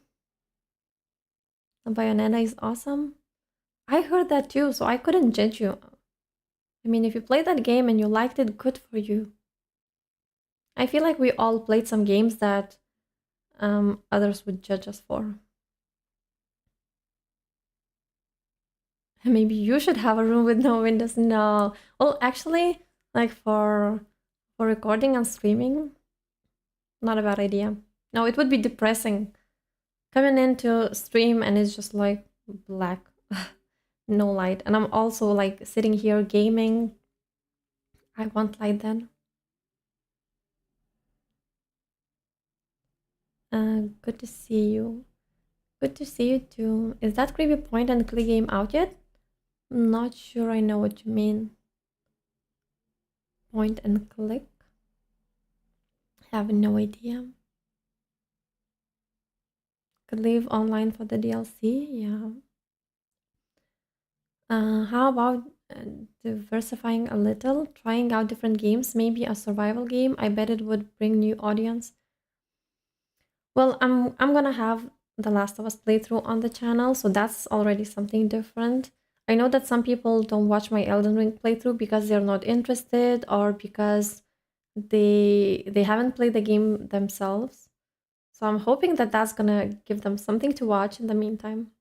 [SPEAKER 1] Bayonetta is awesome. I heard that too, so I couldn't judge you. I mean, if you played that game and you liked it, good for you. I feel like we all played some games that others would judge us for. Maybe you should have a room with no windows. No. Well, actually, like for recording and streaming, not a bad idea. No, it would be depressing. Coming in to stream and it's just like black, no light. And I'm also like sitting here gaming. I want light then. Good to see you. Good to see you too. Is that creepy point and click game out yet? I'm not sure I know what you mean. Point and click? I have no idea. Could leave online for the DLC? Yeah. How about diversifying a little, trying out different games, maybe a survival game? I bet it would bring new audience. Well, I'm gonna have The Last of Us playthrough on the channel, so that's already something different. I know that some people don't watch my Elden Ring playthrough because they're not interested or because they haven't played the game themselves. So I'm hoping that that's gonna give them something to watch in the meantime.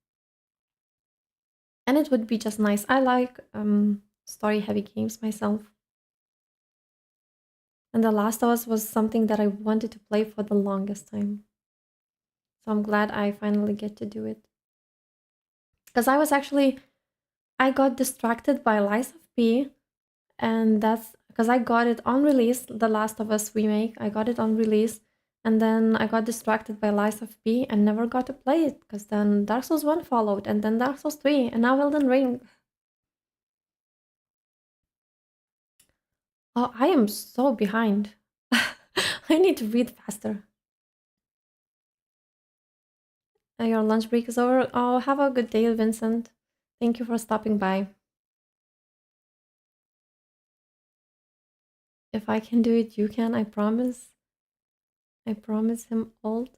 [SPEAKER 1] And it would be just nice. I like story heavy games myself. And The Last of Us was something that I wanted to play for the longest time. So I'm glad I finally get to do it. Because I got distracted by Lies of P, and that's because I got it on release, The Last of Us remake. I got it on release, and then I got distracted by Lies of P and never got to play it because then Dark Souls 1 followed, and then Dark Souls 3, and now Elden Ring. Oh, I am so behind. I need to read faster. Your lunch break is over. Oh, have a good day, Vincent. Thank you for stopping by. If I can do it, you can, I promise. I promise him old.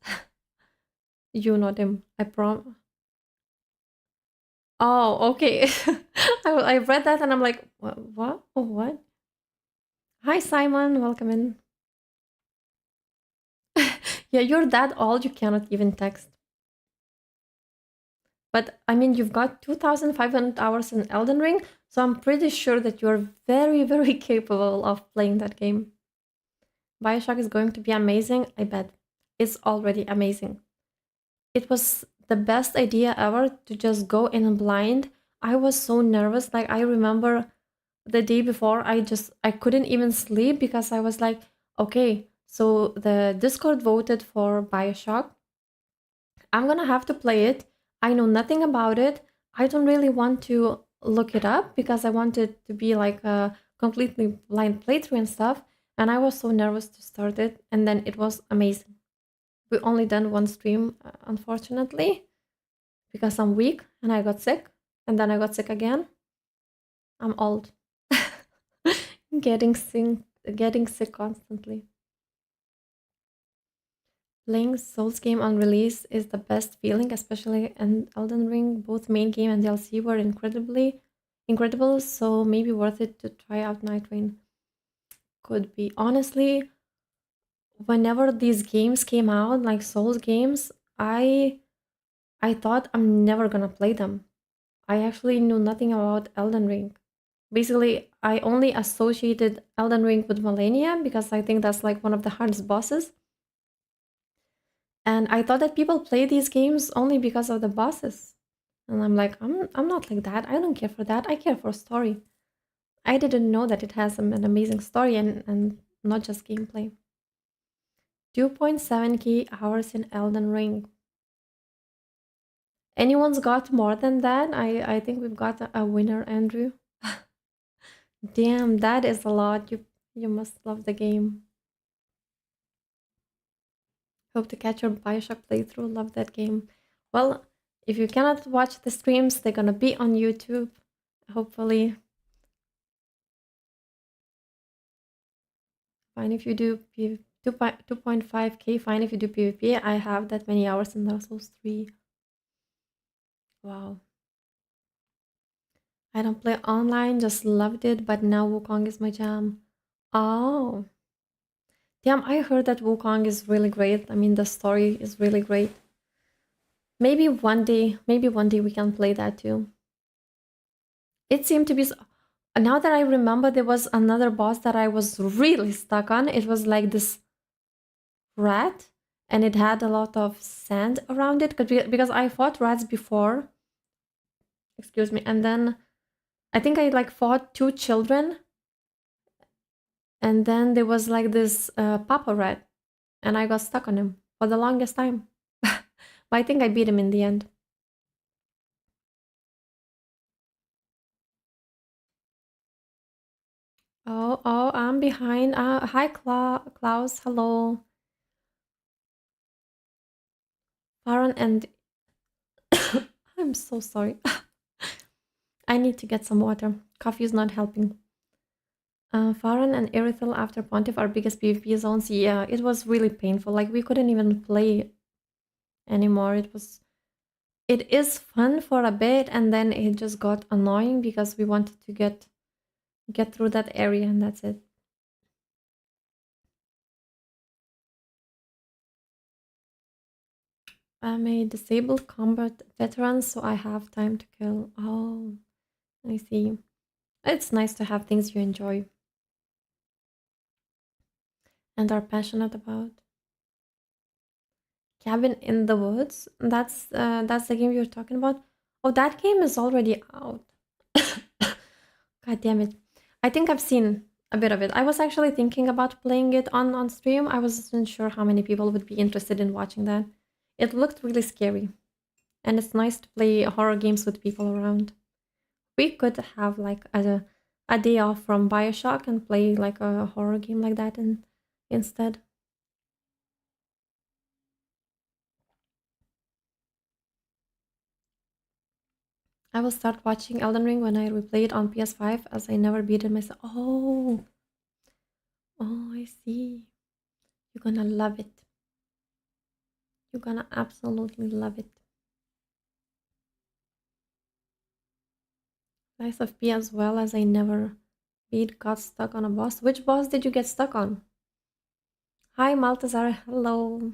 [SPEAKER 1] You, not him. I prom. Oh, okay. I read that and I'm like, what? What? Oh, what? Hi, Simon. Welcome in. Yeah, you're that old, you cannot even text. But I mean, you've got 2,500 hours in Elden Ring, so I'm pretty sure that you're very capable of playing that game. Bioshock is going to be amazing, I bet. It's already amazing. It was the best idea ever to just go in blind. I was so nervous. Like, I remember the day before, I couldn't even sleep because I was like, okay, so the Discord voted for Bioshock, I'm gonna have to play it. I know nothing about it. I don't really want to look it up because I want it to be like a completely blind playthrough and stuff. And I was so nervous to start it, and then it was amazing. We only done one stream, unfortunately, because I'm weak and I got sick, and then I got sick again. I'm old, getting sick, getting sick constantly. Playing Souls game on release is the best feeling, especially in Elden Ring. Both main game and DLC were incredible, so maybe worth it to try out Night Rain. Could be. Honestly, whenever these games came out, like Souls games, I thought I'm never gonna play them. I actually knew nothing about Elden Ring. Basically, I only associated Elden Ring with Millennia because I think that's like one of the hardest bosses. And I thought that people play these games only because of the bosses. And I'm like, I'm not like that. I don't care for that. I care for story. I didn't know that it has an amazing story and not just gameplay. 2.7k hours in Elden Ring. Anyone's got more than that? I think we've got a winner, Andrew. Damn, that is a lot. You must love the game. Hope to catch your Bioshock playthrough. Love that game. Well, if you cannot watch the streams, they're gonna be on YouTube. Hopefully, fine if you do 2.5k. Fine if you do PvP. I have that many hours in Dark Souls 3. Wow. I don't play online, just loved it, but now Wukong is my jam. Oh. Damn, I heard that Wukong is really great. I mean, the story is really great. Maybe one day we can play that too. It seemed to be. Now that I remember, there was another boss that I was really stuck on. It was like this rat, and it had a lot of sand around it. Because I fought rats before. Excuse me. And then I think I like fought two children. And then there was like this papa rat. And I got stuck on him for the longest time. But I think I beat him in the end. Oh, I'm behind. Hi, Klaus. Hello. Farron and I'm so sorry. I need to get some water. Coffee is not helping. Farron and Irithel after Pontiff are biggest PvP zones. Yeah, it was really painful. Like we couldn't even play anymore. It is fun for a bit, and then it just got annoying because we wanted to get through that area, and that's it. I'm a disabled combat veteran, so I have time to kill. Oh, I see. It's nice to have things you enjoy and are passionate about. Cabin in the Woods. That's the game you're talking about. Oh, that game is already out. God damn it! I think I've seen a bit of it. I was actually thinking about playing it on stream. I wasn't sure how many people would be interested in watching that. It looked really scary, and it's nice to play horror games with people around. We could have like a day off from Bioshock and play like a horror game like that instead. I will start watching Elden Ring when I replay it on PS5 as I never beat it myself. Oh, I see. You're gonna love it. You're gonna absolutely love it. Lies of P as well as I never beat got stuck on a boss. Which boss did you get stuck on? Hi, Maltazar. Hello.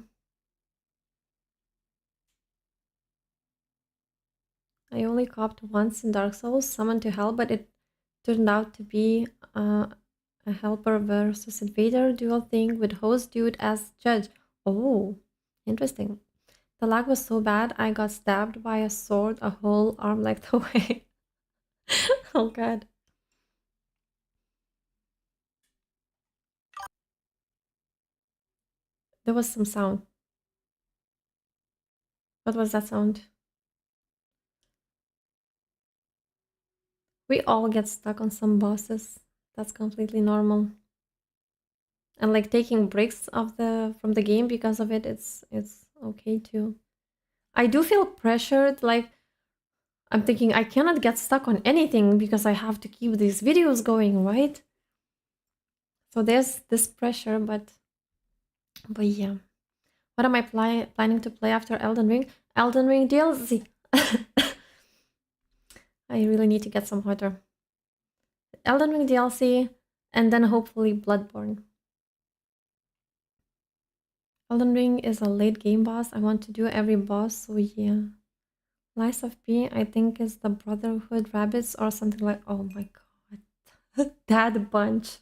[SPEAKER 1] I only copped once in Dark Souls, summoned to hell, but it turned out to be a helper versus invader dual thing with host dude as judge. Oh, interesting. The lag was so bad I got stabbed by a sword a whole arm length away. Oh god. There was some sound. What was that sound? We all get stuck on some bosses. That's completely normal. And like taking breaks of the from the game because of it, it's okay too. I do feel pressured, like I'm thinking I cannot get stuck on anything because I have to keep these videos going, right? So there's this pressure, but yeah. What am I planning to play after Elden Ring? Elden Ring DLC. I really need to get some water. Elden Ring DLC, and then hopefully Bloodborne. Elden Ring is a late game boss. I want to do every boss, so yeah. Lies of P, I think, is the Brotherhood Rabbits or something like. Oh my god. That bunch.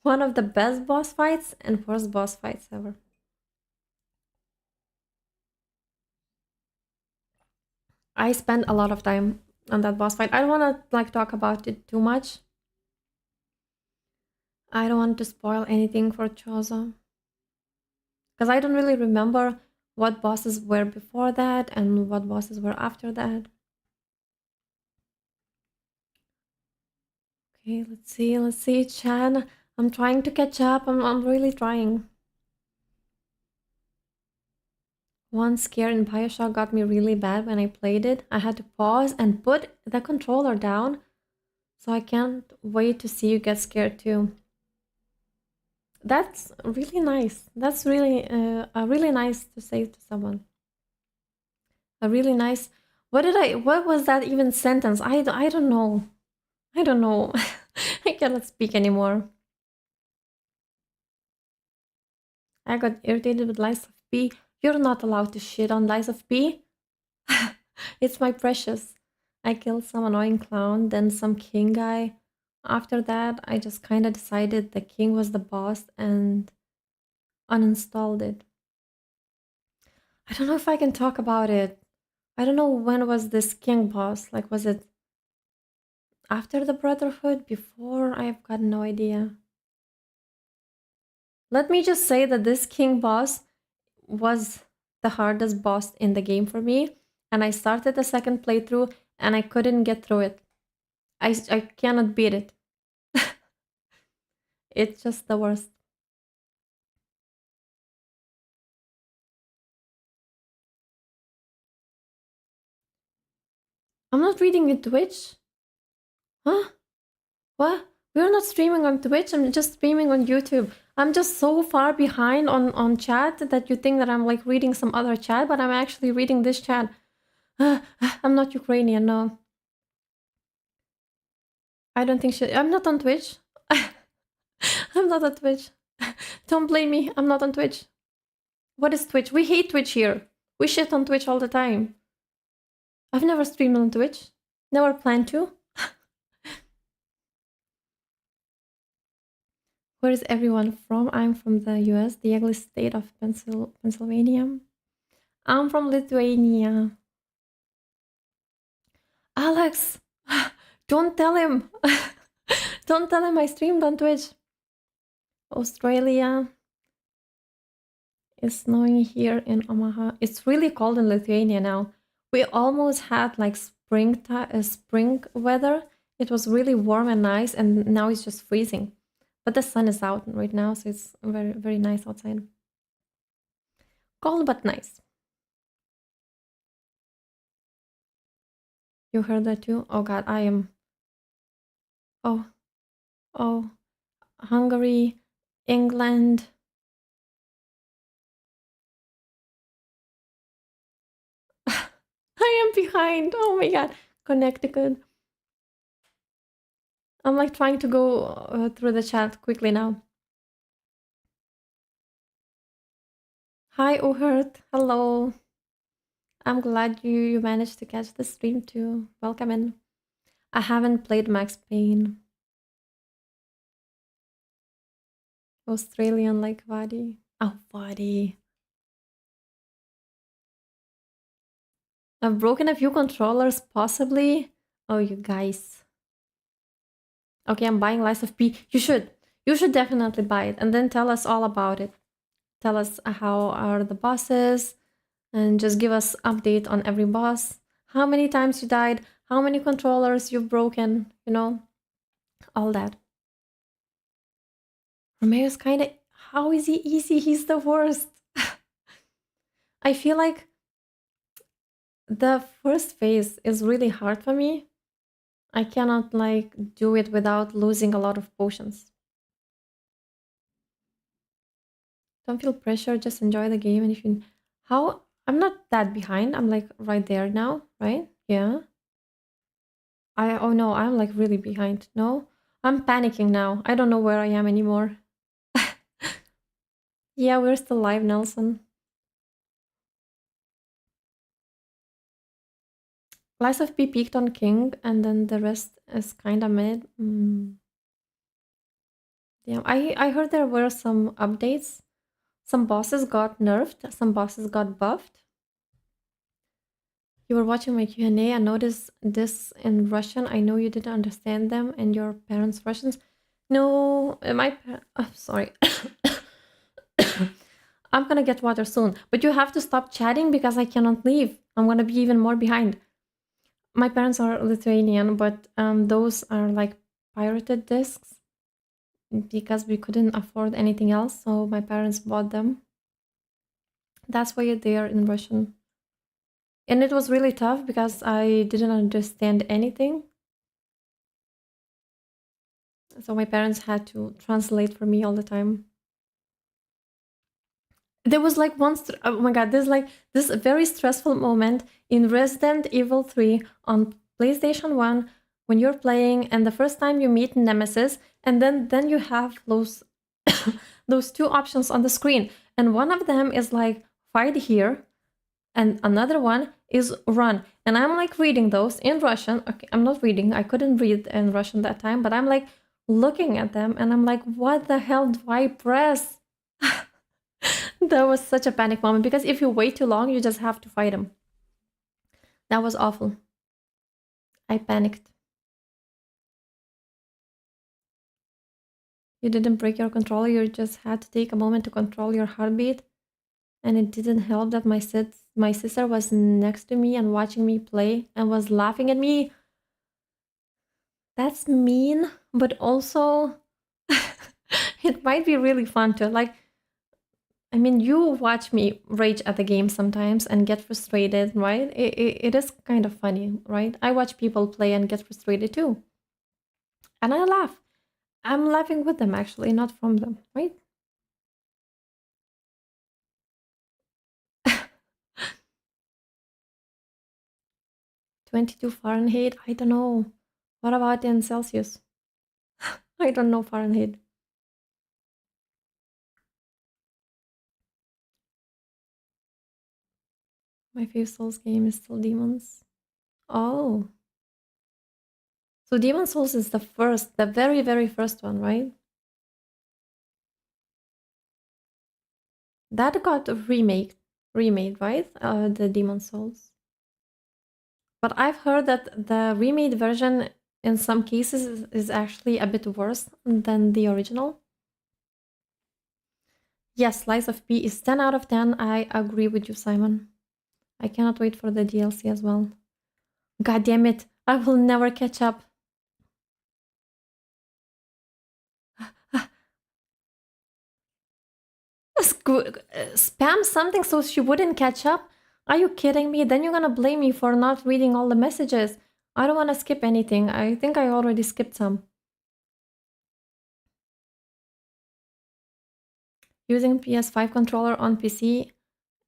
[SPEAKER 1] One of the best boss fights and worst boss fights ever. I spent a lot of time on that boss fight. I don't want to like talk about it too much. I don't want to spoil anything for Chozo. Because I don't really remember what bosses were before that and what bosses were after that. Okay, let's see, Chan. I'm trying to catch up. I'm really trying. One scare in Bioshock got me really bad when I played it. I had to pause and put the controller down. So I can't wait to see you get scared too. That's really nice. That's really nice to say to someone. A really nice. What was that even sentence? I don't know. I don't know. I cannot speak anymore. I got irritated with Lies of P. You're not allowed to shit on Lies of P. It's my precious. I killed some annoying clown, then some king guy. After that, I just kind of decided the king was the boss and uninstalled it. I don't know if I can talk about it. I don't know when was this king boss. Like, was it after the Brotherhood? Before? I've got no idea. Let me just say that this king boss was the hardest boss in the game for me. And I started the second playthrough and I couldn't get through it. I cannot beat it. It's just the worst. I'm not reading in Twitch. Huh? What? We're not streaming on Twitch. I'm just streaming on YouTube. I'm just so far behind on chat that you think that I'm like reading some other chat, but I'm actually reading this chat. I'm not Ukrainian, no. I don't think she. I'm not on Twitch. I'm not on Twitch. Don't blame me. I'm not on Twitch. What is Twitch? We hate Twitch here. We shit on Twitch all the time. I've never streamed on Twitch. Never planned to. Where is everyone from? I'm from the US, the ugly state of Pennsylvania. I'm from Lithuania. Alex, don't tell him. Don't tell him I streamed on Twitch. Australia. It's snowing here in Omaha. It's really cold in Lithuania now. We almost had like spring weather. It was really warm and nice, and now it's just freezing. But the sun is out right now, so it's very, very nice outside. Cold but nice. You heard that too? Oh god, I am. Oh, oh. Hungary, England. I am behind. Oh my god. Connecticut. I'm like trying to go through the chat quickly now. Hi, Uhurt. Hello. I'm glad you managed to catch the stream too. Welcome in. I haven't played Max Payne. Australian like Vadi. Oh, Vadi. I've broken a few controllers, possibly. Oh, you guys. Okay, I'm buying Lies of P. You should. You should definitely buy it and then tell us all about it. Tell us how are the bosses, and just give us update on every boss, how many times you died, how many controllers you've broken, all that. Romeo's kind of, how is he easy? He's the worst. I feel like the first phase is really hard for me. I cannot like do it without losing a lot of potions. Don't feel pressure, just enjoy the game. And if you, how, I'm not that behind. I'm like right there now, right? Yeah. Oh no, I'm like really behind. No, I'm panicking now. I don't know where I am anymore. Yeah, we're still live, Nelson. Lies of P peaked on King, and then the rest is kind of mid. Yeah, I heard there were some updates. Some bosses got nerfed, some bosses got buffed. You were watching my Q&A. I noticed this in Russian. I know you didn't understand them, and your parents Russians. No, sorry. I'm gonna get water soon, but you have to stop chatting because I cannot leave. I'm gonna be even more behind. My parents are Lithuanian, but those are like pirated discs because we couldn't afford anything else, so my parents bought them. That's why they are in Russian. And it was really tough because I didn't understand anything. So my parents had to translate for me all the time. There was like oh my god, there's like this very stressful moment in Resident Evil 3 on PlayStation 1 when you're playing and the first time you meet Nemesis and then you have those those two options on the screen and one of them is like fight here and another one is run. And I'm like reading those in Russian. Okay, I'm not reading. I couldn't read in Russian that time, but I'm like looking at them and I'm like, what the hell do I press? That was such a panic moment because if you wait too long, you just have to fight him. That was awful. I panicked. You didn't break your controller, you just had to take a moment to control your heartbeat. And it didn't help that my sister was next to me and watching me play and was laughing at me. That's mean, but also it might be really fun to like. I mean, you watch me rage at the game sometimes and get frustrated, right? It is kind of funny, right? I watch people play and get frustrated too. And I laugh. I'm laughing with them, actually, not from them, right? 22 Fahrenheit? I don't know. What about in Celsius? I don't know Fahrenheit. My favorite Souls game is still Demons. Oh. So Demon Souls is the very, very first one, right? That got remade, right? The Demon Souls. But I've heard that the remade version in some cases is actually a bit worse than the original. Yes, Lies of P is 10 out of 10. I agree with you, Simon. I cannot wait for the DLC as well. God damn it, I will never catch up. Spam something so she wouldn't catch up? Are you kidding me? Then you're gonna blame me for not reading all the messages. I don't want to skip anything. I think I already skipped some. Using PS5 controller on PC,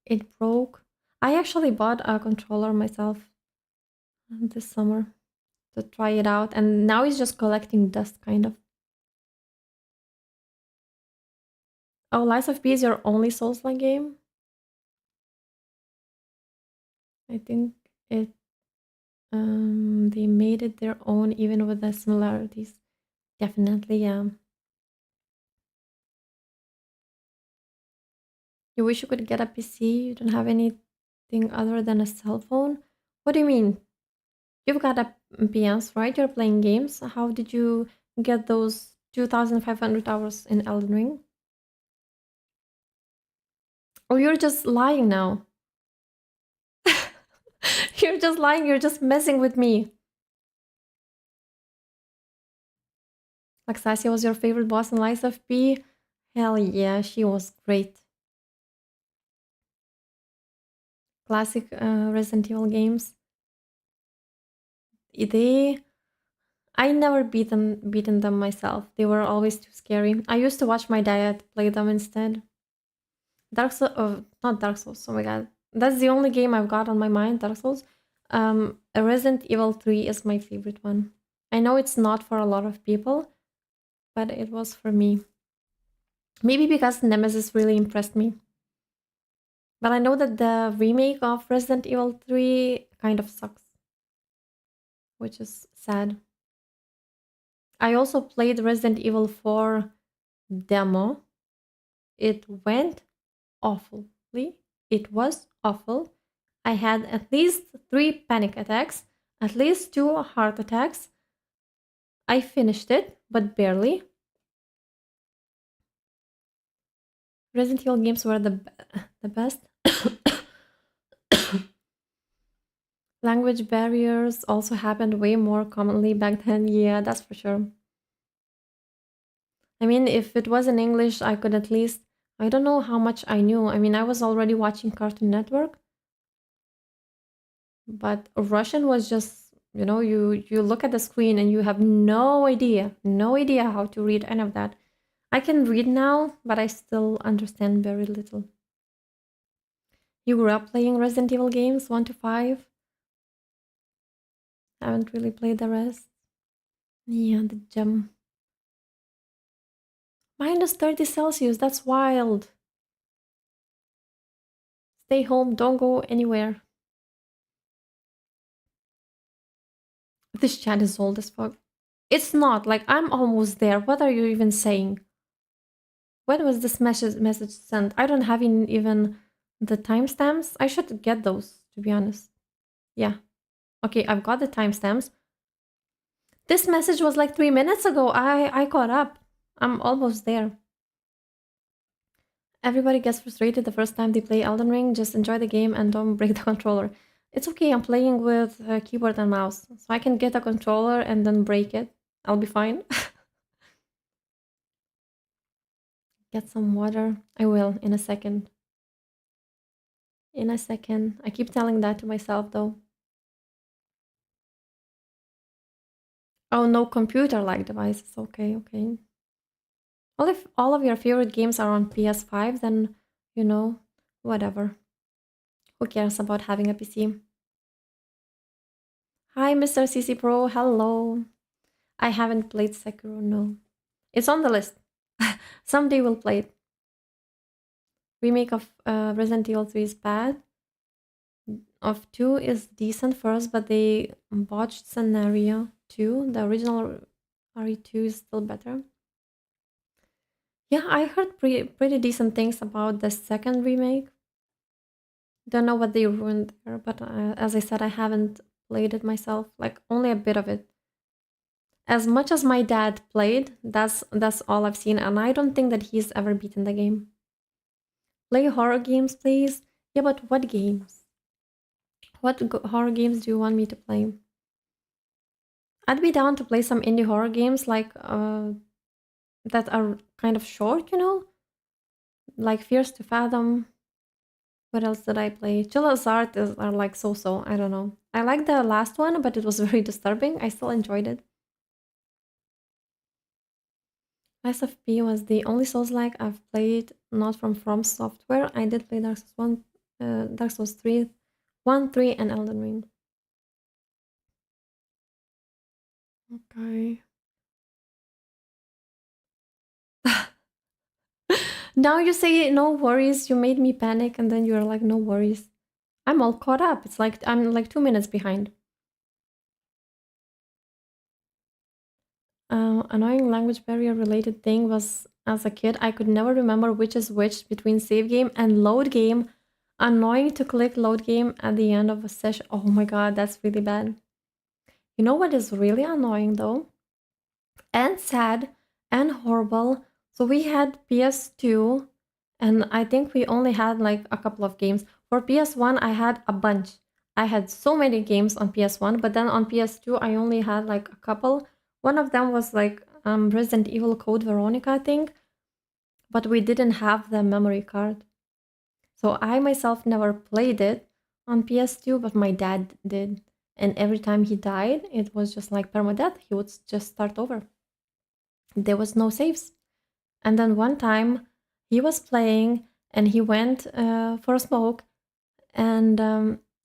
[SPEAKER 1] it broke. I actually bought a controller myself this summer to try it out, and now it's just collecting dust, kind of. Oh, Lies of P is your only Souls-like game? I think it they made it their own even with the similarities. Definitely, yeah. You wish you could get a PC, you don't have anything other than a cell phone? What do you mean? You've got a PS, right? You're playing games. How did you get those 2,500 hours in Elden Ring? Or you're just lying now? You're just lying. You're just messing with me. Laxasia was your favorite boss in Lies of P? Hell yeah, she was great. Classic Resident Evil games. They I never beaten them myself. They were always too scary. I used to watch my dad play them instead. Dark Souls, not Dark Souls. Oh my god, that's the only game I've got on my mind. Dark Souls. Resident Evil 3 is my favorite one. I know it's not for a lot of people, but it was for me. Maybe because Nemesis really impressed me. But I know that the remake of Resident Evil 3 kind of sucks, which is sad. I also played Resident Evil 4 demo. It went awfully. It was awful. I had at least 3 panic attacks, at least 2 heart attacks. I finished it, but barely. Resident Evil games were the best. Language barriers also happened way more commonly back then. Yeah, that's for sure. I mean, if it was in English, I could at least. I don't know how much I knew. I mean, I was already watching Cartoon Network, but Russian was just, you look at the screen and you have no idea how to read any of that. I can read now, but I still understand very little. You grew up playing Resident Evil games 1 to 5? Haven't really played the rest. Yeah, the gem. Minus 30 Celsius, that's wild. Stay home, don't go anywhere. This chat is old as fuck. It's not, like, I'm almost there. What are you even saying? When was this message sent? I don't have even the timestamps. I should get those, to be honest. Yeah. Okay, I've got the timestamps. This message was like 3 minutes ago. I caught up. I'm almost there. Everybody gets frustrated the first time they play Elden Ring. Just enjoy the game and don't break the controller. It's okay, I'm playing with a keyboard and mouse. So I can get a controller and then break it. I'll be fine. Get some water. I will, in a second. In a second. I keep telling that to myself, though. Oh, no computer-like devices. Okay, okay. Well, if all of your favorite games are on PS5, then, whatever. Who cares about having a PC? Hi, Mr. CC Pro. Hello. I haven't played Sekiro, no. It's on the list. Someday we'll play it. Remake of Resident Evil 3 is bad. Of 2 is decent first, but they botched scenario 2. The original RE2 is still better. Yeah, I heard pretty decent things about the second remake. Don't know what they ruined there, but as I said, I haven't played it myself. Like, only a bit of it. As much as my dad played, that's all I've seen, and I don't think that he's ever beaten the game. Play horror games, please. Yeah, but what games? What horror games do you want me to play? I'd be down to play some indie horror games like that are kind of short, like Fears to Fathom. What else did I play? Chilla's Art are like so-so. I don't know. I like the last one, but it was very disturbing. I still enjoyed it. Lies of P was the only Souls-like I've played, not from Software. I did play Dark Souls 1, Dark Souls 3, 1, 3, and Elden Ring. Okay. Now you say no worries, you made me panic, and then you're like, no worries. I'm all caught up. It's like I'm like 2 minutes behind. Annoying language barrier related thing was as a kid, I could never remember which is which between save game and load game. Annoying to click load game at the end of a session. Oh my god, that's really bad. You know what is really annoying though? And sad and horrible. So we had PS2 and I think we only had like a couple of games. For PS1, I had a bunch. I had so many games on PS1, but then on PS2 I only had like a couple. One of them was like Resident Evil Code Veronica, I think, but we didn't have the memory card. So I myself never played it on PS2, but my dad did. And every time he died, it was just like permadeath. He would just start over. There was no saves. And then one time he was playing and he went for a smoke. And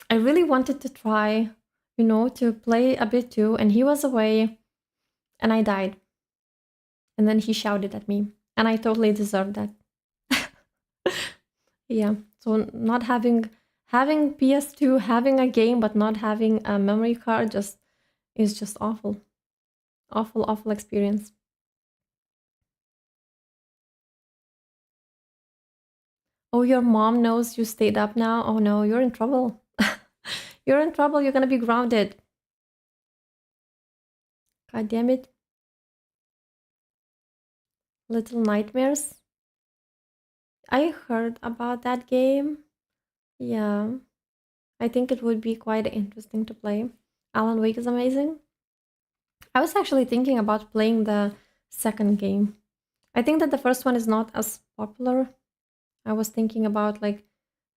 [SPEAKER 1] I really wanted to try, to play a bit too. And he was away and I died. And then he shouted at me. And I totally deserved that. Yeah. So not having PS2, having a game but not having a memory card just is just awful. Awful, awful experience. Oh, your mom knows you stayed up now? Oh no, you're in trouble. You're in trouble, you're gonna be grounded. God damn it. Little Nightmares. I heard about that game. Yeah. I think it would be quite interesting to play. Alan Wake is amazing. I was actually thinking about playing the second game. I think that the first one is not as popular. I was thinking about like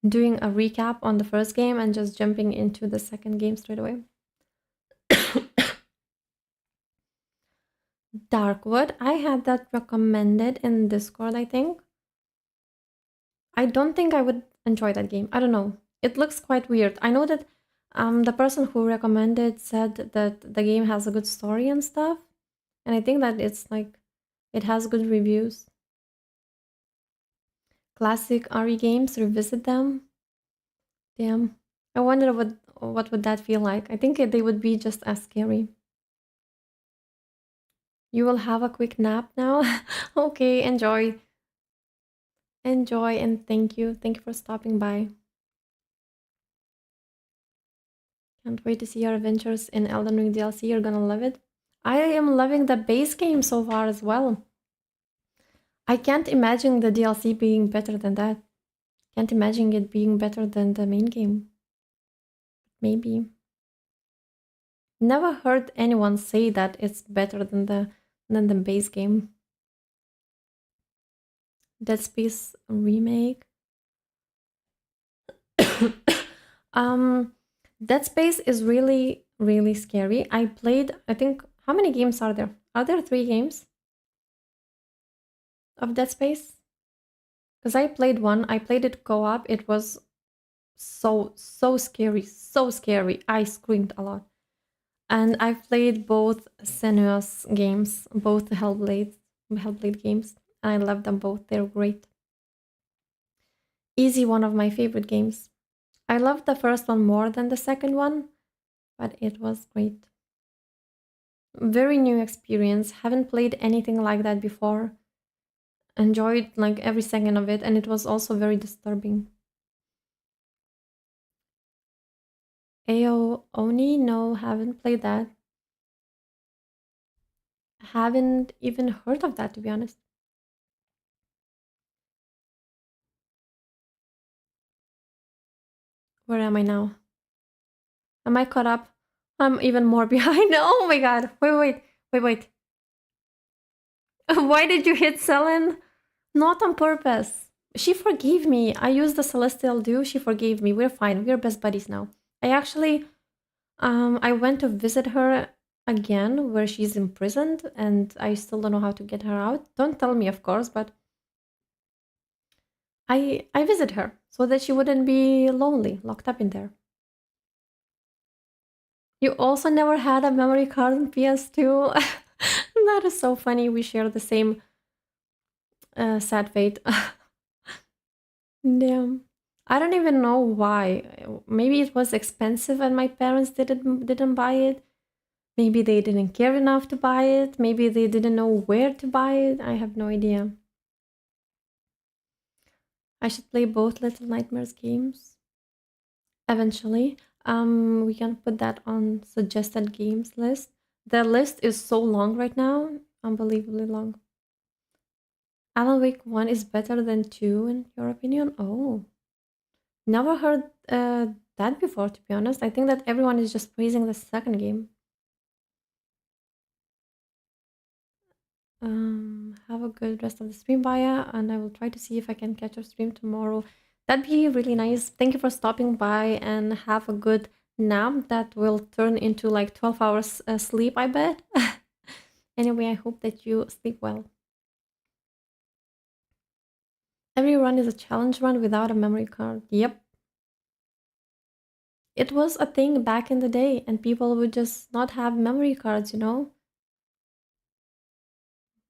[SPEAKER 1] doing a recap on the first game and just jumping into the second game straight away. Darkwood, I had that recommended in Discord, I think. I don't think I would enjoy that game. I don't know. It looks quite weird. I know that the person who recommended said that the game has a good story and stuff. And I think that it's like, it has good reviews. Classic RE games, revisit them. Damn. I wonder what would that feel like. I think they would be just as scary. You will have a quick nap now? Okay, enjoy. Enjoy and thank you. Thank you for stopping by. Can't wait to see your adventures in Elden Ring DLC. You're gonna love it. I am loving the base game so far as well. I can't imagine the DLC being better than that. Can't imagine it being better than the main game. Maybe. Never heard anyone say that it's better than the base game. Dead Space remake. um Dead Space is really, really scary. I played, I think, how many games are there? Are there 3 games of Dead Space? Because I played one, I played it co-op. It was so scary, so scary. I screamed a lot. And I've played both Senua's games, both Hellblade games. And I love them both. They're great. Easy, one of my favorite games. I loved the first one more than the second one, but it was great. Very new experience. Haven't played anything like that before. Enjoyed like every second of it, and it was also very disturbing. AO Oni, no, haven't played that. Haven't even heard of that, to be honest. Where am I now? Am I caught up? I'm even more behind. Oh my god. Wait. Why did you hit Selene? Not on purpose. She forgave me. I used the Celestial Dew. She forgave me. We're fine. We're best buddies now. I actually, I went to visit her again where she's imprisoned and I still don't know how to get her out. Don't tell me, of course, but I visit her so that she wouldn't be lonely, locked up in there. You also never had a memory card on PS2? That is so funny. We share the same sad fate. Damn. I don't even know why. Maybe it was expensive and my parents didn't buy it. Maybe they didn't care enough to buy it. Maybe they didn't know where to buy it. I have no idea. I should play both Little Nightmares games. Eventually. We can put that on suggested games list. The list is so long right now. Unbelievably long. Alan Wake 1 is better than 2 in your opinion? Oh. Never heard that before, to be honest. I think that everyone is just praising the second game. Have a good rest of the stream, Baya, and I will try to see if I can catch your stream tomorrow. That'd be really nice. Thank you for stopping by and have a good nap that will turn into like 12 hours sleep, I bet. Anyway, I hope that you sleep well. Every run is a challenge run without a memory card. Yep. It was a thing back in the day, and people would just not have memory cards, you know?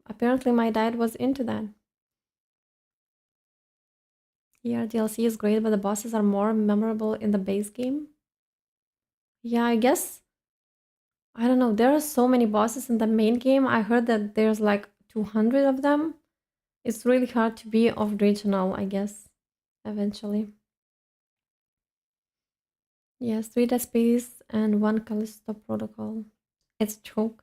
[SPEAKER 1] Apparently, my dad was into that. Yeah, DLC is great, but the bosses are more memorable in the base game. Yeah, I guess. I don't know. There are so many bosses in the main game. I heard that there's like 200 of them. It's really hard to be original, I guess, eventually. Yes, 3 Dead Space and 1 Callisto Protocol. It's a joke.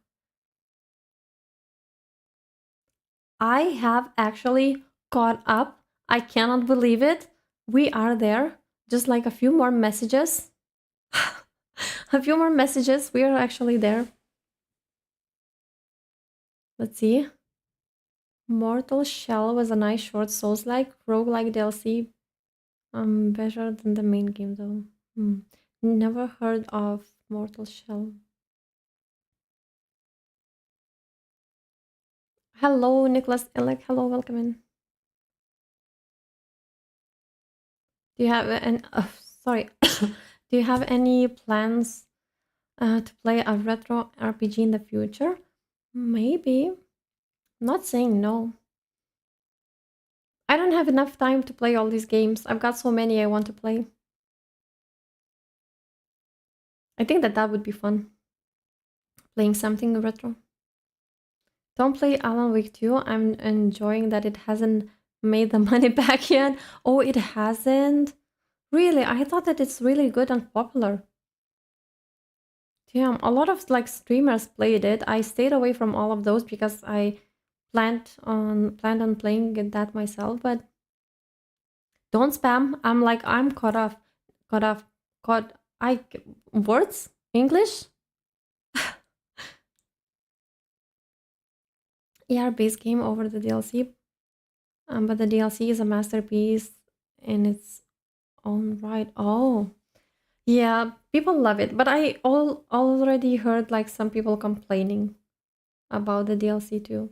[SPEAKER 1] I have actually caught up. I cannot believe it. We are there. Just like a few more messages. A few more messages. We are actually there. Let's see. Mortal Shell was a nice short Souls-like, roguelike DLC. Better than the main game though. Never heard of Mortal Shell. Hello, Nicholas Elek. Hello, welcome in. Do you have an sorry? Do you have any plans to play a retro RPG in the future? Maybe. I'm not saying no. I don't have enough time to play all these games. I've got so many I want to play. I think that would be fun. Playing something retro. Don't play Alan Wake 2. I'm enjoying that it hasn't made the money back yet. Oh, it hasn't? Really? I thought that it's really good and popular. Damn, a lot of like streamers played it. I stayed away from all of those because I planned on playing that myself, but don't spam. I'm caught off, caught. Words English. ER base game over the DLC, but the DLC is a masterpiece in its own right. Oh, yeah, people love it, but I already heard like some people complaining about the DLC too.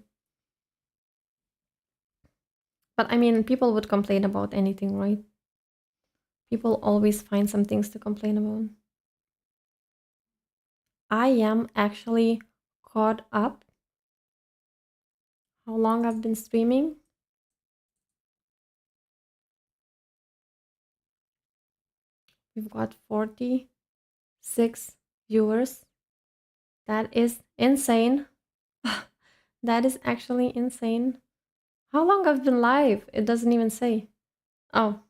[SPEAKER 1] But I mean, people would complain about anything, right? People always find some things to complain about. I am actually caught up. How long I've been streaming? We've got 46 viewers. That is insane. That is actually insane. How long I've been live? It doesn't even say. Oh,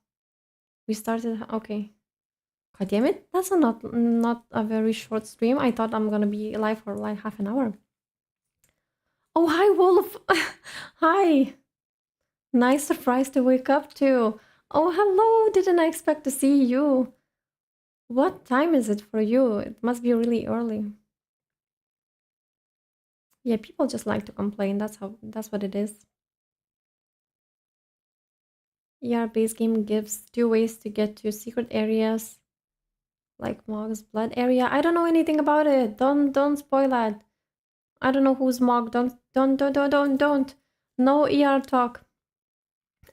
[SPEAKER 1] we started. Okay. God damn it! That's not a very short stream. I thought I'm gonna be live for like half an hour. Oh, hi, Wolf. Hi. Nice surprise to wake up to. Oh, hello. Didn't I expect to see you? What time is it for you? It must be really early. Yeah, people just like to complain. That's what it is. Yeah, base game gives 2 ways to get to secret areas like Mog's blood area. I don't know anything about it. Don't spoil that. I don't know who's Mog. Don't. No ER talk.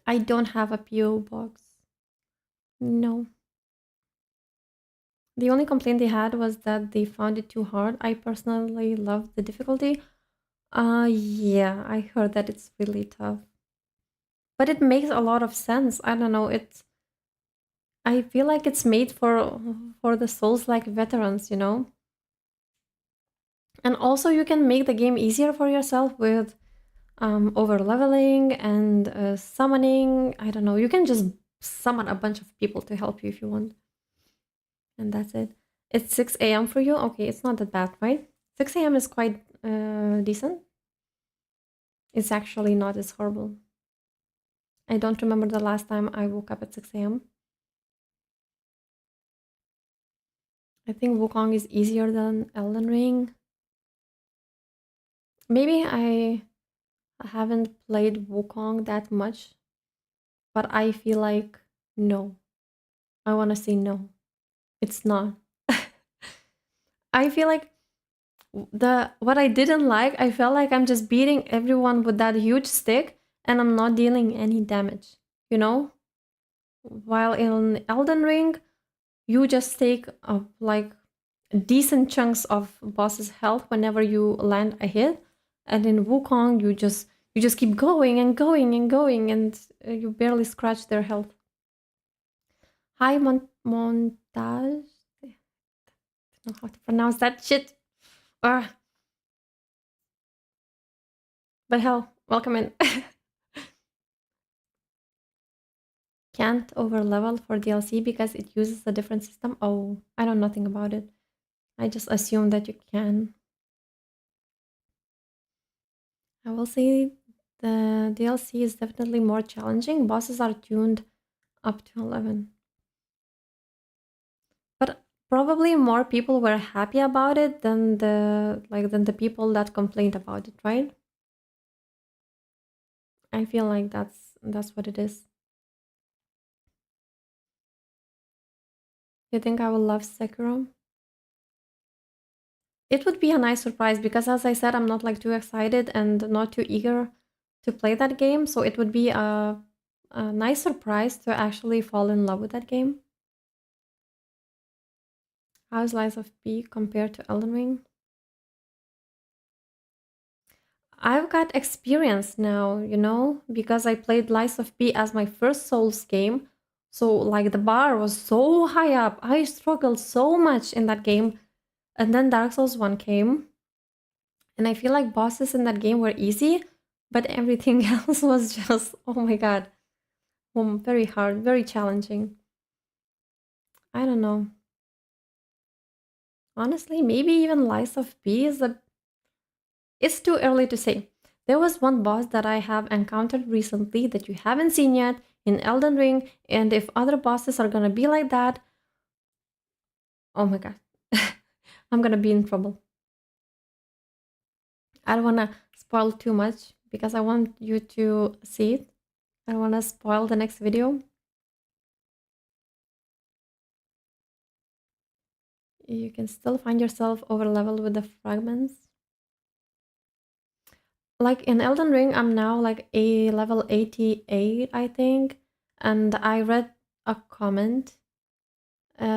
[SPEAKER 1] I don't have a PO box. No. The only complaint they had was that they found it too hard. I personally love the difficulty. Yeah, I heard that it's really tough. But it makes a lot of sense. I don't know, I feel like it's made for the Souls-like veterans, you know? And also you can make the game easier for yourself with over leveling and summoning. I don't know, you can just summon a bunch of people to help you if you want. And that's it. It's 6 a.m. for you? Okay, it's not that bad, right? 6 a.m. is quite decent. It's actually not as horrible. I don't remember the last time I woke up at 6 a.m. I think Wukong is easier than Elden Ring. Maybe I haven't played Wukong that much, but I feel like no. I want to say no. It's not. I feel like the what I didn't like, I felt like I'm just beating everyone with that huge stick and I'm not dealing any damage, you know? While in Elden Ring, you just take like decent chunks of boss's health whenever you land a hit, and in Wukong you just keep going and going and going, and you barely scratch their health. Hi, montage. I don't know how to pronounce that shit. Ugh. But hell, welcome in. Can't over level for DLC because it uses a different system. Oh, I know nothing about it. I just assume that you can. I will say the DLC is definitely more challenging. Bosses are tuned up to 11. But probably more people were happy about it than the people that complained about it, right? I feel like that's what it is. You think I will love Sekiro? It would be a nice surprise because as I said, I'm not like too excited and not too eager to play that game, so it would be a nice surprise to actually fall in love with that game. How's Lies of P compared to Elden Ring? I've got experience now, because I played Lies of P as my first Souls game. So, like, the bar was so high up. I struggled so much in that game. And then Dark Souls 1 came. And I feel like bosses in that game were easy, but everything else was just, oh my god, very hard, very challenging. I don't know. Honestly, maybe even Lies of P is a. It's too early to say. There was one boss that I have encountered recently that you haven't seen yet in Elden Ring, and if other bosses are gonna be like that, oh my god, I'm gonna be in trouble. I don't wanna spoil too much because I want you to see it. I don't wanna spoil the next video. You can still find yourself over leveled with the fragments. Like in Elden Ring, I'm now like a level 88, I think, and I read a comment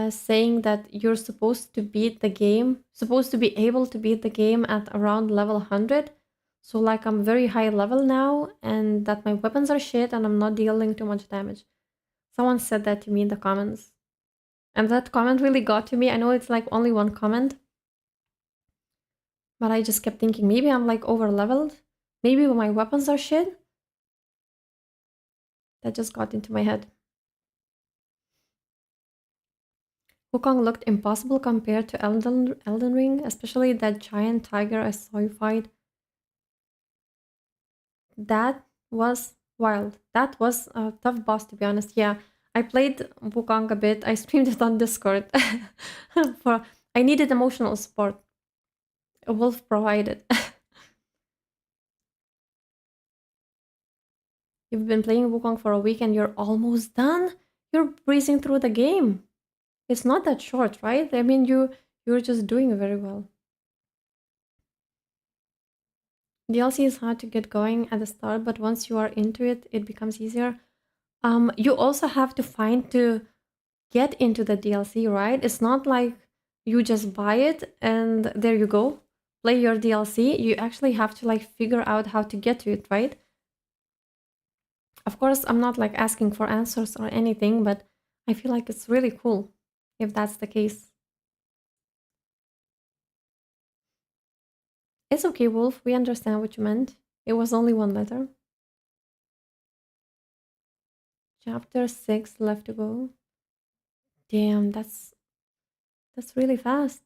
[SPEAKER 1] saying that you're supposed to beat the game, supposed to be able to beat the game at around level 100. So, like, I'm very high level now, and that my weapons are shit and I'm not dealing too much damage. Someone said that to me in the comments. And that comment really got to me. I know it's like only one comment, but I just kept thinking maybe I'm like over leveled. Maybe my weapons are shit. That just got into my head. Wukong looked impossible compared to Elden Ring, especially that giant tiger I saw you fight. That was wild. That was a tough boss, to be honest. Yeah, I played Wukong a bit. I streamed it on Discord. For I needed emotional support. A wolf provided. You've been playing Wukong for a week and you're almost done. You're breezing through the game. It's not that short, right? I mean, you're just doing very well. DLC is hard to get going at the start, but once you are into it, it becomes easier. You also have to find to get into the DLC, right? It's not like you just buy it and there you go. Play your DLC. You actually have to like figure out how to get to it, right? Of course, I'm not like asking for answers or anything, but I feel like it's really cool if that's the case. It's okay, Wolf. We understand what you meant. It was only one letter. Chapter 6 left to go. Damn, that's really fast.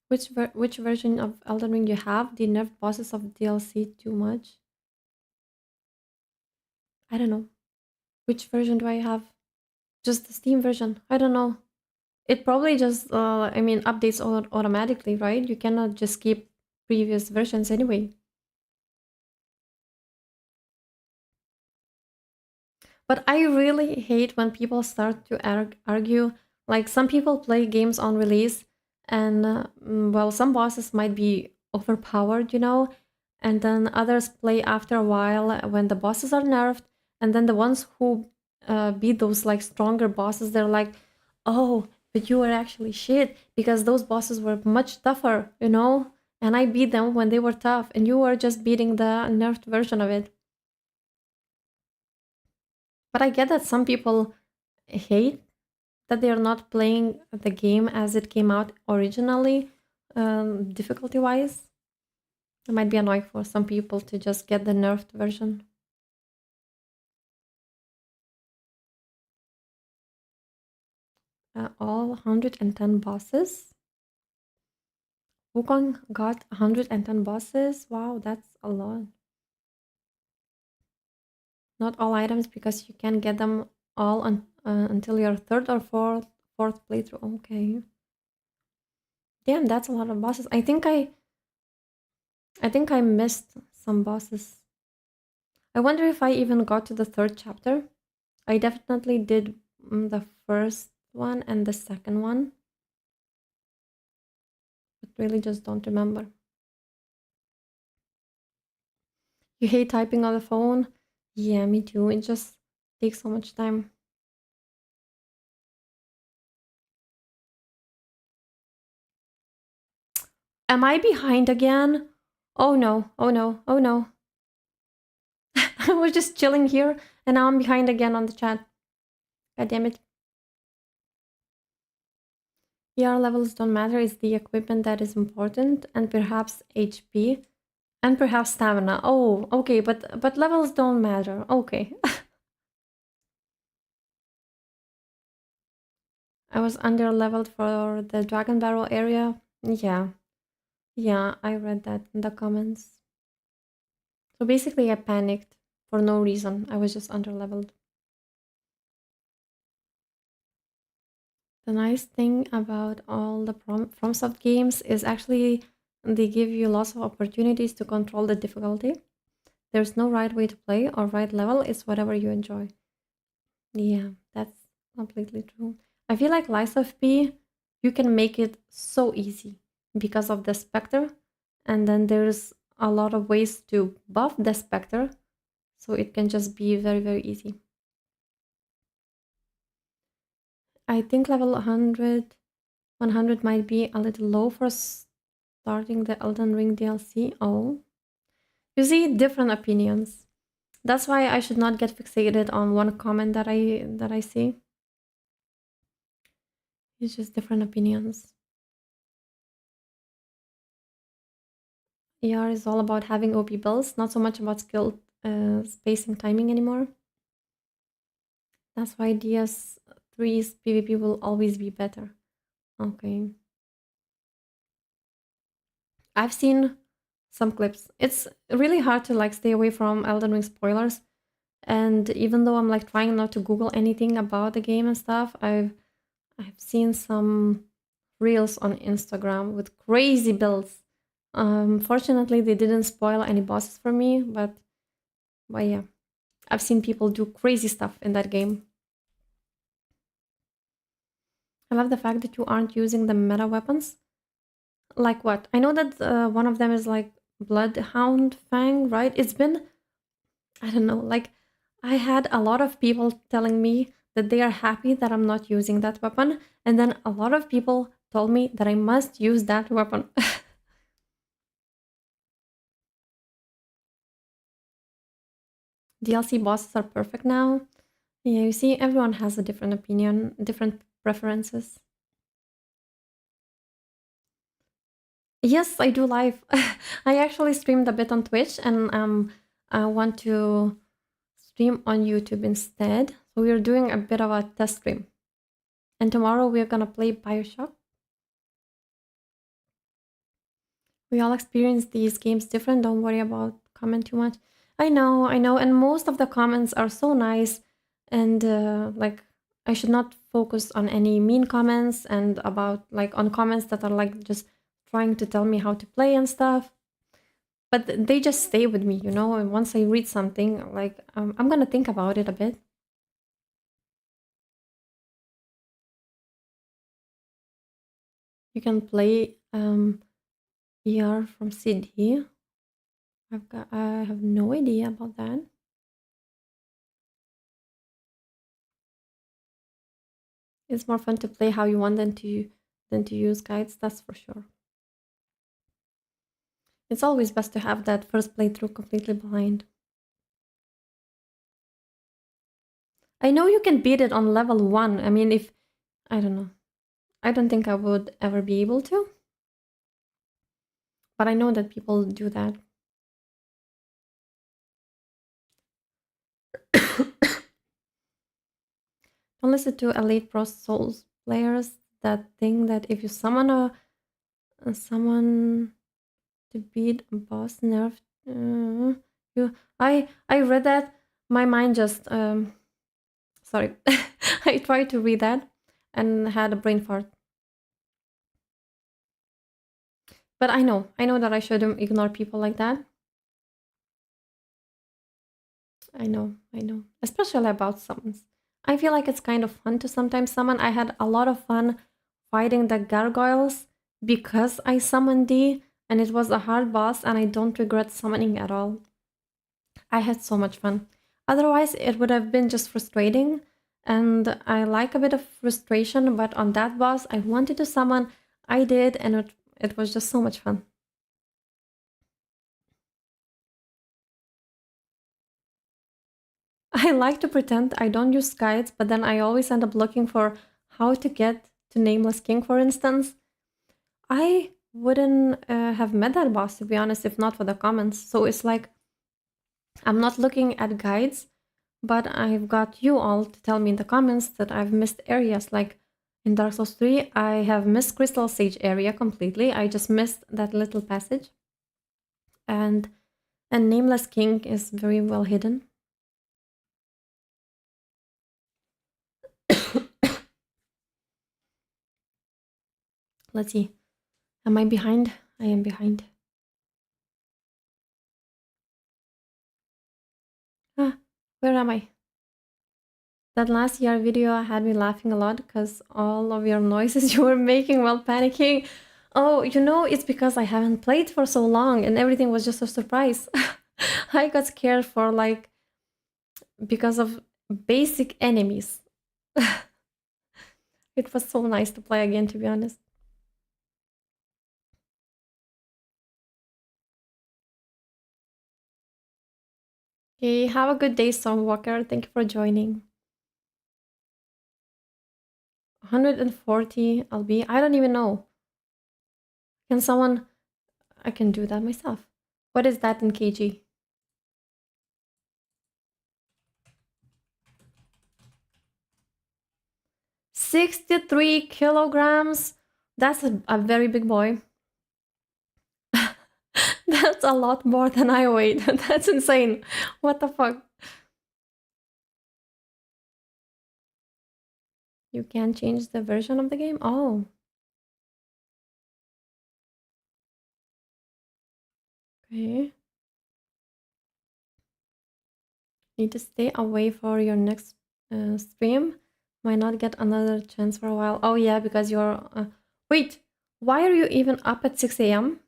[SPEAKER 1] Which version of Elden Ring you have? The nerfed bosses of DLC too much? I don't know. Which version do I have? Just the Steam version. I don't know. It probably just, I mean, updates automatically, right? You cannot just keep previous versions anyway. But I really hate when people start to argue. Like some people play games on release, and well, some bosses might be overpowered, and then others play after a while when the bosses are nerfed, and then the ones who beat those like stronger bosses, they're like, oh, but you were actually shit because those bosses were much tougher. And I beat them when they were tough, and you were just beating the nerfed version of it. But I get that some people hate that they are not playing the game as it came out originally, difficulty wise. It might be annoying for some people to just get the nerfed version. All 110 bosses. Wukong got 110 bosses. Wow, that's a lot. Not all items because you can get them all until your third or fourth playthrough. Okay. Damn, that's a lot of bosses. I think I missed some bosses. I wonder if I even got to the third chapter. I definitely did the first one and the second one, but really just don't remember. You hate typing on the phone? Yeah, me too. It just takes so much time. Am I behind again? Oh no, oh no, oh no. I was just chilling here and now I'm behind again on the chat. God damn it. ER levels don't matter, it's the equipment that is important, and perhaps HP, and perhaps stamina. Oh, okay, but levels don't matter. Okay. I was under leveled for the Dragon Barrel area. Yeah. Yeah, I read that in the comments. So basically I panicked for no reason. I was just under leveled. The nice thing about all the FromSoft games is actually they give you lots of opportunities to control the difficulty. There's no right way to play or right level, it's whatever you enjoy. Yeah, that's completely true. I feel like Lies of P, you can make it so easy because of the Spectre, and then there's a lot of ways to buff the Spectre, so it can just be very, very easy. I think level 100 might be a little low for starting the Elden Ring DLC. Oh, you see, different opinions. That's why I should not get fixated on one comment that I see. It's just different opinions. ER is all about having OP builds, not so much about skill, spacing, timing anymore. That's why DS3's PvP will always be better. Okay. I've seen some clips. It's really hard to like stay away from Elden Ring spoilers. And even though I'm like trying not to Google anything about the game and stuff, I've seen some reels on Instagram with crazy builds. Fortunately, they didn't spoil any bosses for me, but yeah, I've seen people do crazy stuff in that game. I love the fact that you aren't using the meta weapons. Like what? I know that one of them is like Bloodhound Fang, right? It's been, I don't know, like I had a lot of people telling me that they are happy that I'm not using that weapon, and then a lot of people told me that I must use that weapon. DLC bosses are perfect now. Yeah, you see, everyone has a different opinion, different preferences. Yes, I do live. I actually streamed a bit on Twitch, and I want to stream on YouTube instead. So we're doing a bit of a test stream. And tomorrow we're gonna play Bioshock. We all experience these games different. Don't worry about comment too much. I know, and most of the comments are so nice, and like I should not focus on any mean comments and about like on comments that are like just trying to tell me how to play and stuff. But they just stay with me, you know. And once I read something, like I'm gonna think about it a bit. You can play ER from CD. I have no idea about that. It's more fun to play how you want than to use guides, that's for sure. It's always best to have that first playthrough completely blind. I know you can beat it on level 1. I mean, if I don't know. I don't think I would ever be able to, but I know that people do that. Don't listen to Elite Pro Souls players that think that if you summon someone to beat a boss nerf, you. I read that. My mind just sorry. I tried to read that and had a brain fart. But I know that I shouldn't ignore people like that. I know, especially about summons. I feel like it's kind of fun to sometimes summon. I had a lot of fun fighting the gargoyles because I summoned D, and it was a hard boss, and I don't regret summoning at all. I had so much fun. Otherwise, it would have been just frustrating, and I like a bit of frustration, but on that boss, I wanted to summon, I did, and it was just so much fun. I like to pretend I don't use guides, but then I always end up looking for how to get to Nameless King, for instance. I wouldn't have met that boss, to be honest, if not for the comments. So it's like I'm not looking at guides, but I've got you all to tell me in the comments that I've missed areas. Like in Dark Souls 3, I have missed Crystal Sage area completely. I just missed that little passage. And Nameless King is very well hidden. Let's see. Am I behind? I am behind. Ah, where am I? That last year video had me laughing a lot because all of your noises you were making while panicking. Oh, it's because I haven't played for so long and everything was just a surprise. I got scared for like because of basic enemies. It was so nice to play again, to be honest. Okay, have a good day, Stormwalker. Thank you for joining. 140 I'll be. I don't even know. Can someone. I can do that myself. What is that in kg? 63 kilograms. That's a very big boy. That's a lot more than I weighed. That's insane. What the fuck? You can change the version of the game? Oh. Okay. Need to stay away for your next stream. Might not get another chance for a while. Oh yeah, because you're... Wait, why are you even up at 6 a.m.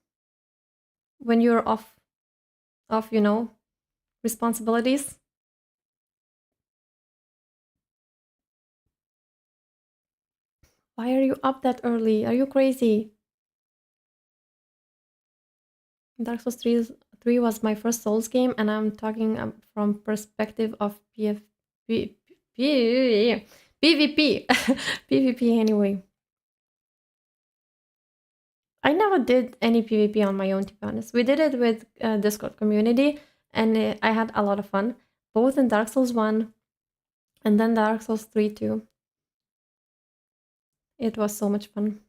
[SPEAKER 1] when you're off, responsibilities? Why are you up that early? Are you crazy? Dark Souls 3 was my first Souls game, and I'm talking from perspective of PvP. PvP anyway. I never did any PvP on my own, to be honest. We did it with Discord community, and I had a lot of fun, both in Dark Souls 1 and then Dark Souls 3 too. It was so much fun.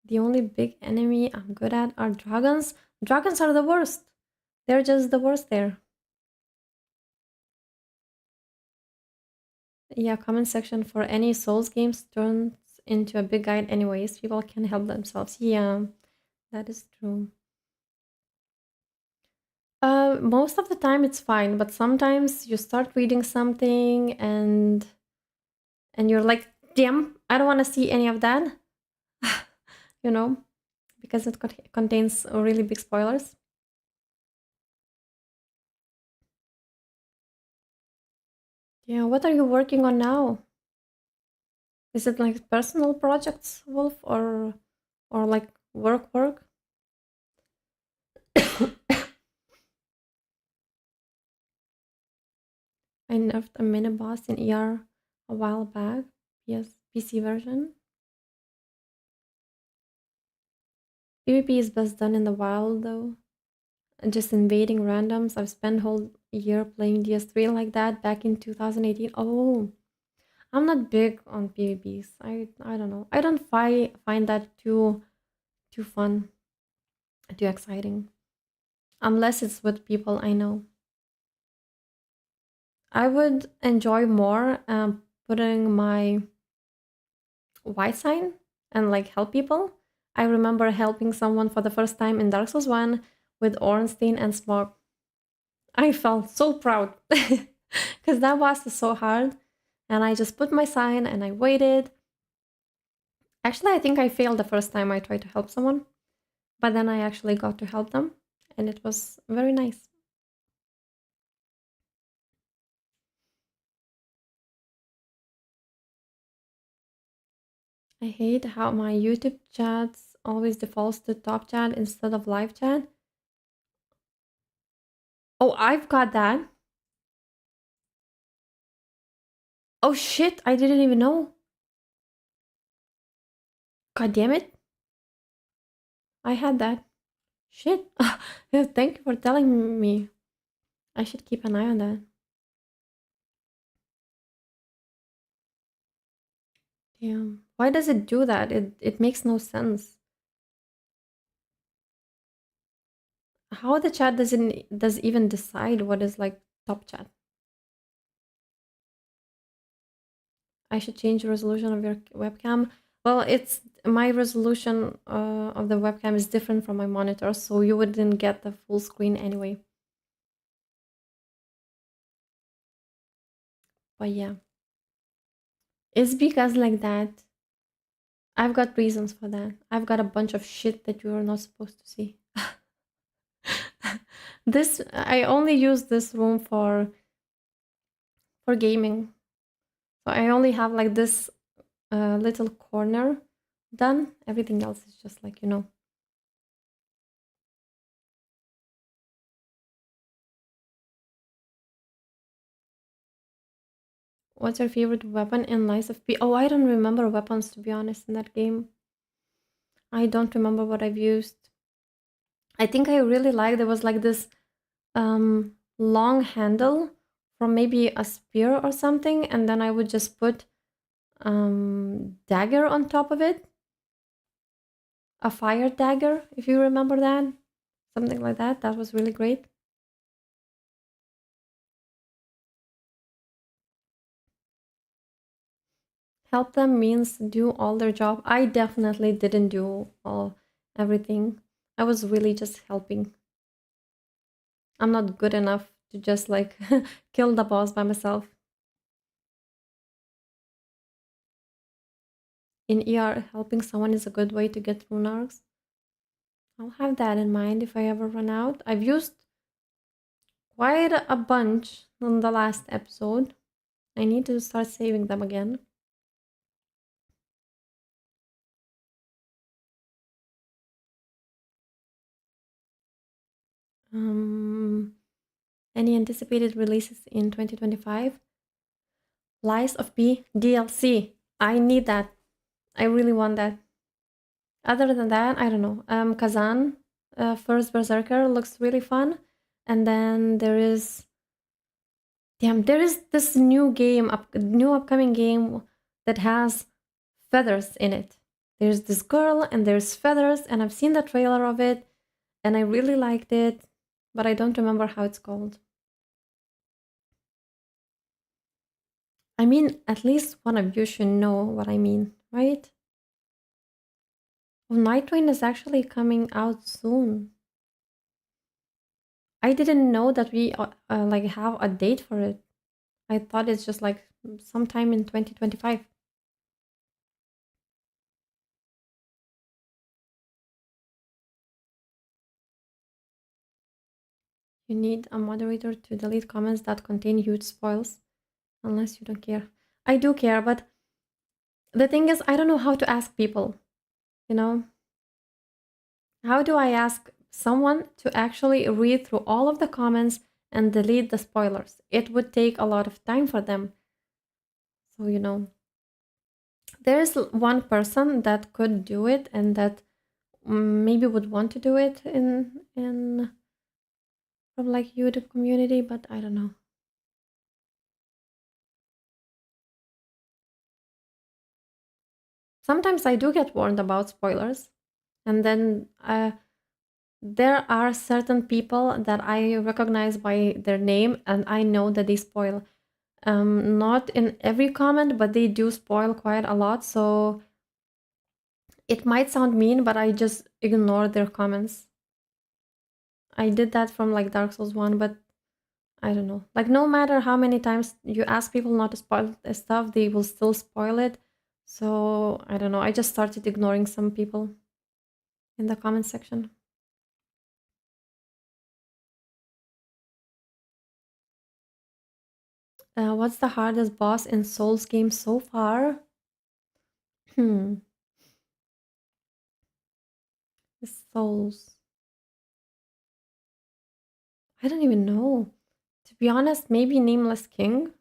[SPEAKER 1] The only big enemy I'm good at are dragons. Dragons are the worst. They're just the worst there. Yeah, comment section for any Souls games turns into a big guide anyways. People can help themselves. Yeah, that is true. Most of the time it's fine, but sometimes you start reading something and you're like, damn, I don't want to see any of that, you know, because it contains really big spoilers. Yeah, what are you working on now? Is it like personal projects, Wolf, or like work? I nerfed a mini boss in ER a while back. Yes, PC version. PvP is best done in the wild though. Just invading randoms. I've spent whole year playing DS3 like that back in 2018. Oh, I'm not big on PvPs. I don't know. I don't find that too fun, too exciting. Unless it's with people I know. I would enjoy more putting my white sign and like help people. I remember helping someone for the first time in Dark Souls 1 with Ornstein and Smoke. I felt so proud because that boss is so hard. And I just put my sign and I waited. Actually, I think I failed the first time I tried to help someone, but then I actually got to help them and it was very nice. I hate how my YouTube chats always defaults to top chat instead of live chat. Oh, I've got that. Oh shit, I didn't even know. God damn it. I had that. Shit. Yeah, thank you for telling me. I should keep an eye on that. Damn. Why does it do that? It makes no sense. How the chat does even decide what is like top chat? I should change the resolution of your webcam. Well, it's my resolution of the webcam is different from my monitor, so you wouldn't get the full screen anyway. But yeah, it's because like that. I've got reasons for that. I've got a bunch of shit that you are not supposed to see. This I only use this room for gaming. So I only have like this little corner done. Everything else is just like, you know. What's your favorite weapon in Lies of P? Oh, I don't remember weapons to be honest in that game. I don't remember what I've used. I think I really liked there was like this long handle from maybe a spear or something, and then I would just put dagger on top of it. A fire dagger, if you remember that. Something like that. That was really great. Help them means do all their job. I definitely didn't do all everything. I was really just helping. I'm not good enough to just like kill the boss by myself. In ER, helping someone is a good way to get through narcs. I'll have that in mind if I ever run out. I've used quite a bunch on the last episode. I need to start saving them again. Any anticipated releases in 2025? Lies of P DLC. I need that. I really want that. Other than that, I don't know. Kazan, First Berserker looks really fun. And then there is, damn, there is this new game, new upcoming game that has feathers in it. There's this girl and there's feathers, and I've seen the trailer of it, and I really liked it. but I don't remember how it's called. I mean, at least one of you should know what I mean, right? Well, Night Train is actually coming out soon. I didn't know that we like have a date for it. I thought it's just like sometime in 2025. You need a moderator to delete comments that contain huge spoils, unless you don't care. I do care, but the thing is, I don't know how to ask people, you know? How do I ask someone to actually read through all of the comments and delete the spoilers? It would take a lot of time for them. So, there's one person that could do it and that maybe would want to do it in from like YouTube community, but I don't know. Sometimes I do get warned about spoilers, and then there are certain people that I recognize by their name, and I know that they spoil. Not in every comment, but they do spoil quite a lot. So it might sound mean, but I just ignore their comments. I did that from like Dark Souls 1, but I don't know. Like, no matter how many times you ask people not to spoil the stuff, they will still spoil it. So I don't know. I just started ignoring some people in the comment section. What's the hardest boss in Souls games so far? Hmm. Souls. I don't even know. To be honest, maybe Nameless King.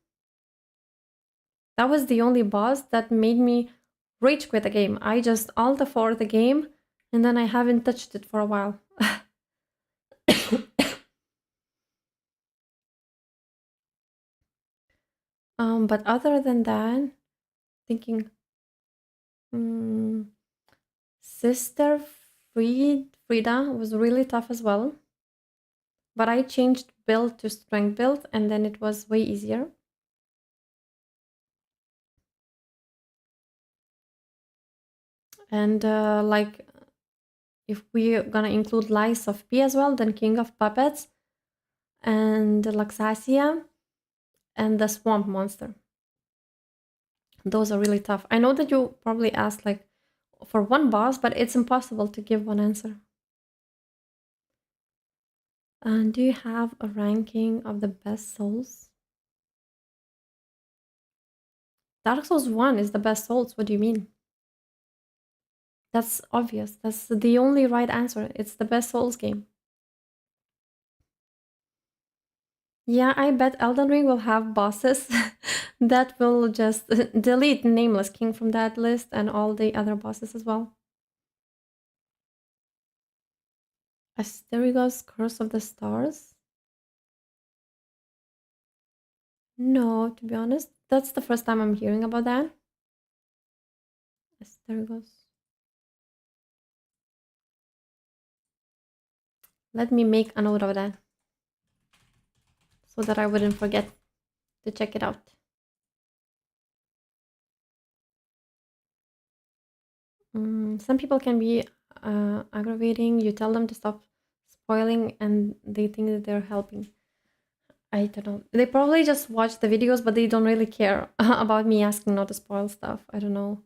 [SPEAKER 1] That was the only boss that made me rage quit the game. I just alt for the game and then I haven't touched it for a while. But other than that, thinking, mm, Sister Frida was really tough as well. But I changed build to strength build and then it was way easier. And like, if we're gonna include Lies of P as well, then King of Puppets and Luxasia and the Swamp Monster. Those are really tough. I know that you probably asked like for one boss, but it's impossible to give one answer. And do you have a ranking of the best souls? Dark Souls 1 is the best souls. What do you mean? That's obvious. That's the only right answer. It's the best souls game. Yeah, I bet Elden Ring will have bosses that will just delete Nameless King from that list and all the other bosses as well. Asterigo's Curse of the Stars? No, to be honest, that's the first time I'm hearing about that. Asterigo's. Let me make a note of that so that I wouldn't forget to check it out. Some people can be aggravating. You tell them to stop spoiling and they think that they're helping. I don't know. They probably just watch the videos, but they don't really care about me asking not to spoil stuff. I don't know.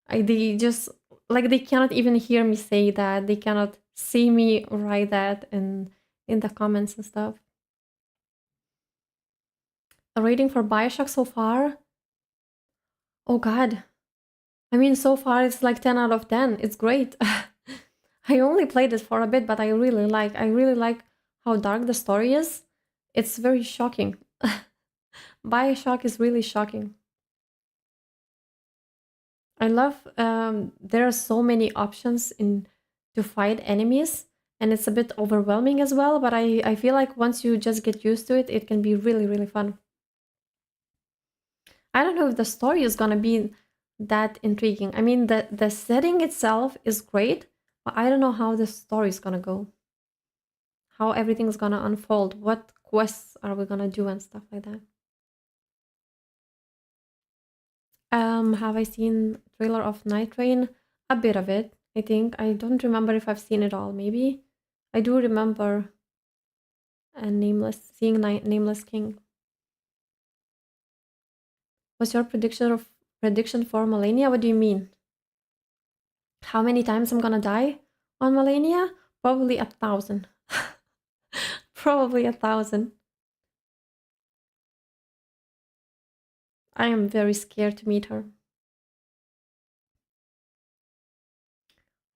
[SPEAKER 1] They just like they cannot even hear me say that. They cannot see me write that in the comments and stuff. A rating for Bioshock so far? Oh God. I mean, so far it's like 10 out of 10. It's great. I only played it for a bit, but I really like how dark the story is. It's very shocking. Bioshock is really shocking. I love there are so many options in to fight enemies and it's a bit overwhelming as well, but I feel like once you just get used to it, it can be really, really fun. I don't know if the story is gonna be that intriguing. I mean, the setting itself is great, but I don't know how the story is gonna go. how everything's gonna unfold, what quests are we gonna do and stuff like that. Have I seen trailer of Night Train? A bit of it, I think. I don't remember if I've seen it all. Maybe I do remember seeing Nameless King. What's your prediction for Millennia? What do you mean? How many times I'm gonna die on Millennia? Probably 1,000. Probably 1,000. I am very scared to meet her.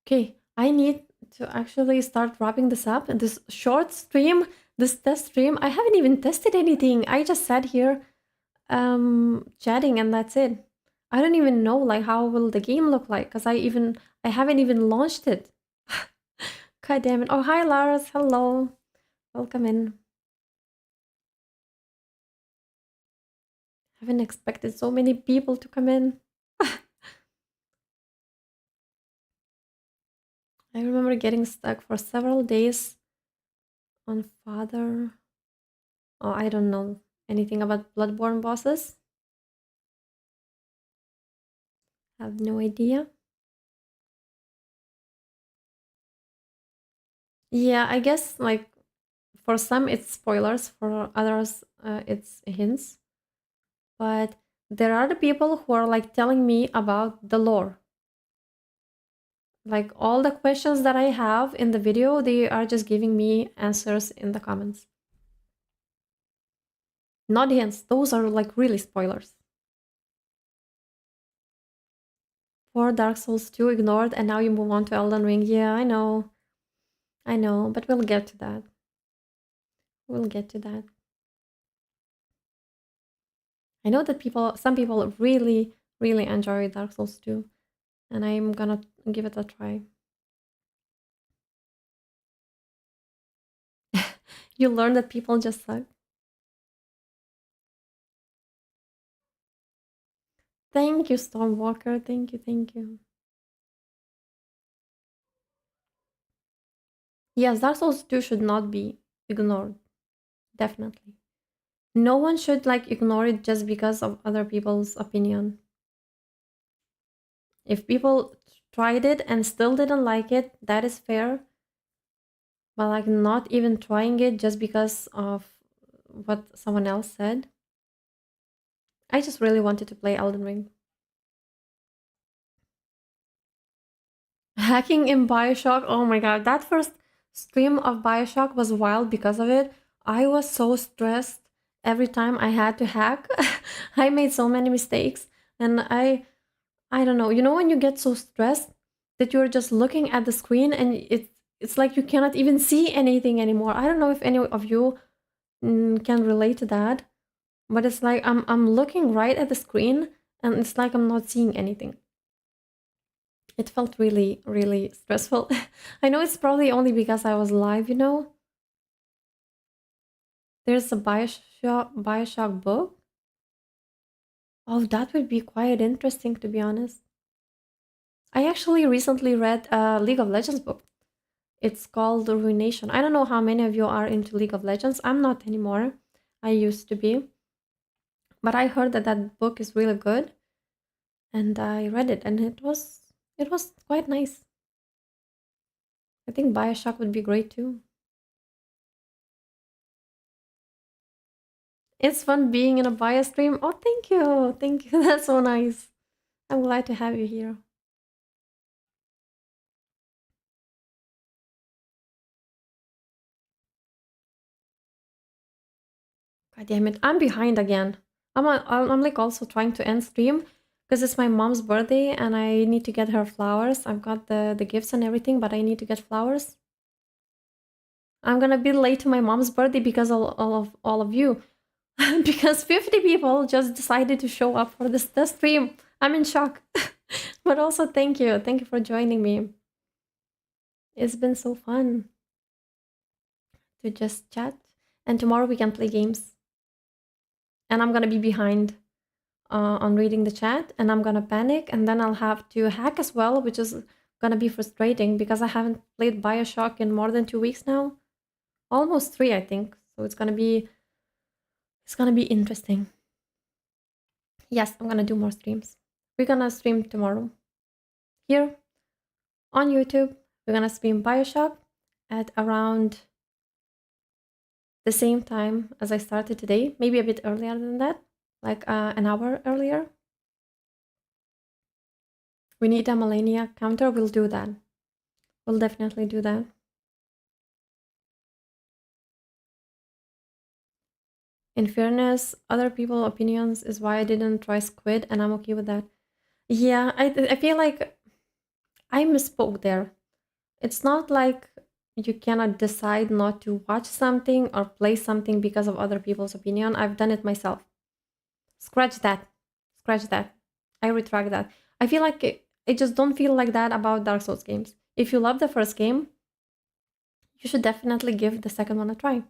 [SPEAKER 1] Okay, I need to actually start wrapping this up. And this short stream, this test stream, I haven't even tested anything. I just sat here chatting and that's it. I don't even know like how will the game look like because I haven't even launched it. God damn it. Oh, hi Lars. Hello. Welcome in. Haven't expected so many people to come in. I remember getting stuck for several days on Father. Oh, I don't know anything about Bloodborne bosses. I have no idea. Yeah, I guess like for some it's spoilers, for others it's hints. But there are the people who are like telling me about the lore. Like all the questions that I have in the video, they are just giving me answers in the comments. Not hints, those are like really spoilers. For Dark Souls 2 ignored and now you move on to Elden Ring. Yeah, I know. I know, but we'll get to that. We'll get to that. I know that some people really, really enjoy Dark Souls 2, and I'm gonna give it a try. You learn that people just suck. Thank you, Stormwalker. Thank you, thank you. Yes, Dark Souls 2 should not be ignored. Definitely. No one should like ignore it just because of other people's opinion. If people tried it and still didn't like it, that is fair. But like not even trying it just because of what someone else said. I just really wanted to play Elden Ring. Hacking in Bioshock, oh my god, that first stream of Bioshock was wild because of it. I was so stressed every time I had to hack. I made so many mistakes and I don't know. You know when you get so stressed that you're just looking at the screen and it's like you cannot even see anything anymore. I don't know if any of you can relate to that, but it's like I'm looking right at the screen and it's like I'm not seeing anything. It felt really, really stressful. I know it's probably only because I was live, you know? There's a Bioshock book. Oh, that would be quite interesting, to be honest. I actually recently read a League of Legends book. It's called Ruination. I don't know how many of you are into League of Legends. I'm not anymore. I used to be. But I heard that that book is really good. And I read it and it was quite nice. I think Bioshock would be great too. It's fun being in a bio stream. Oh, thank you. Thank you. That's so nice. I'm glad to have you here. God damn it. I'm behind again. I'm like also trying to end stream because it's my mom's birthday and I need to get her flowers. I've got the gifts and everything, but I need to get flowers. I'm gonna be late to my mom's birthday because all of you. Because 50 people just decided to show up for this stream. I'm in shock. But also thank you. Thank you for joining me. It's been so fun to just chat. And tomorrow we can play games. And I'm gonna be behind on reading the chat and I'm gonna panic and then I'll have to hack as well, which is gonna be frustrating because I haven't played Bioshock in more than 2 weeks now. almost 3, I think. So it's gonna be interesting. Yes, I'm gonna do more streams. We're gonna stream tomorrow here on YouTube. We're gonna stream Bioshock at around the same time as I started today, maybe a bit earlier than that, like an hour earlier. We need a millennia counter. We'll do that. We'll definitely do that. In fairness, other people's opinions is why I didn't try Squid, and I'm okay with that. Yeah, I feel like I misspoke there. It's not like you cannot decide not to watch something or play something because of other people's opinion. I've done it myself. Scratch that. Scratch that. I retract that. I feel like I just don't feel like that about Dark Souls games. If you love the first game, you should definitely give the second one a try.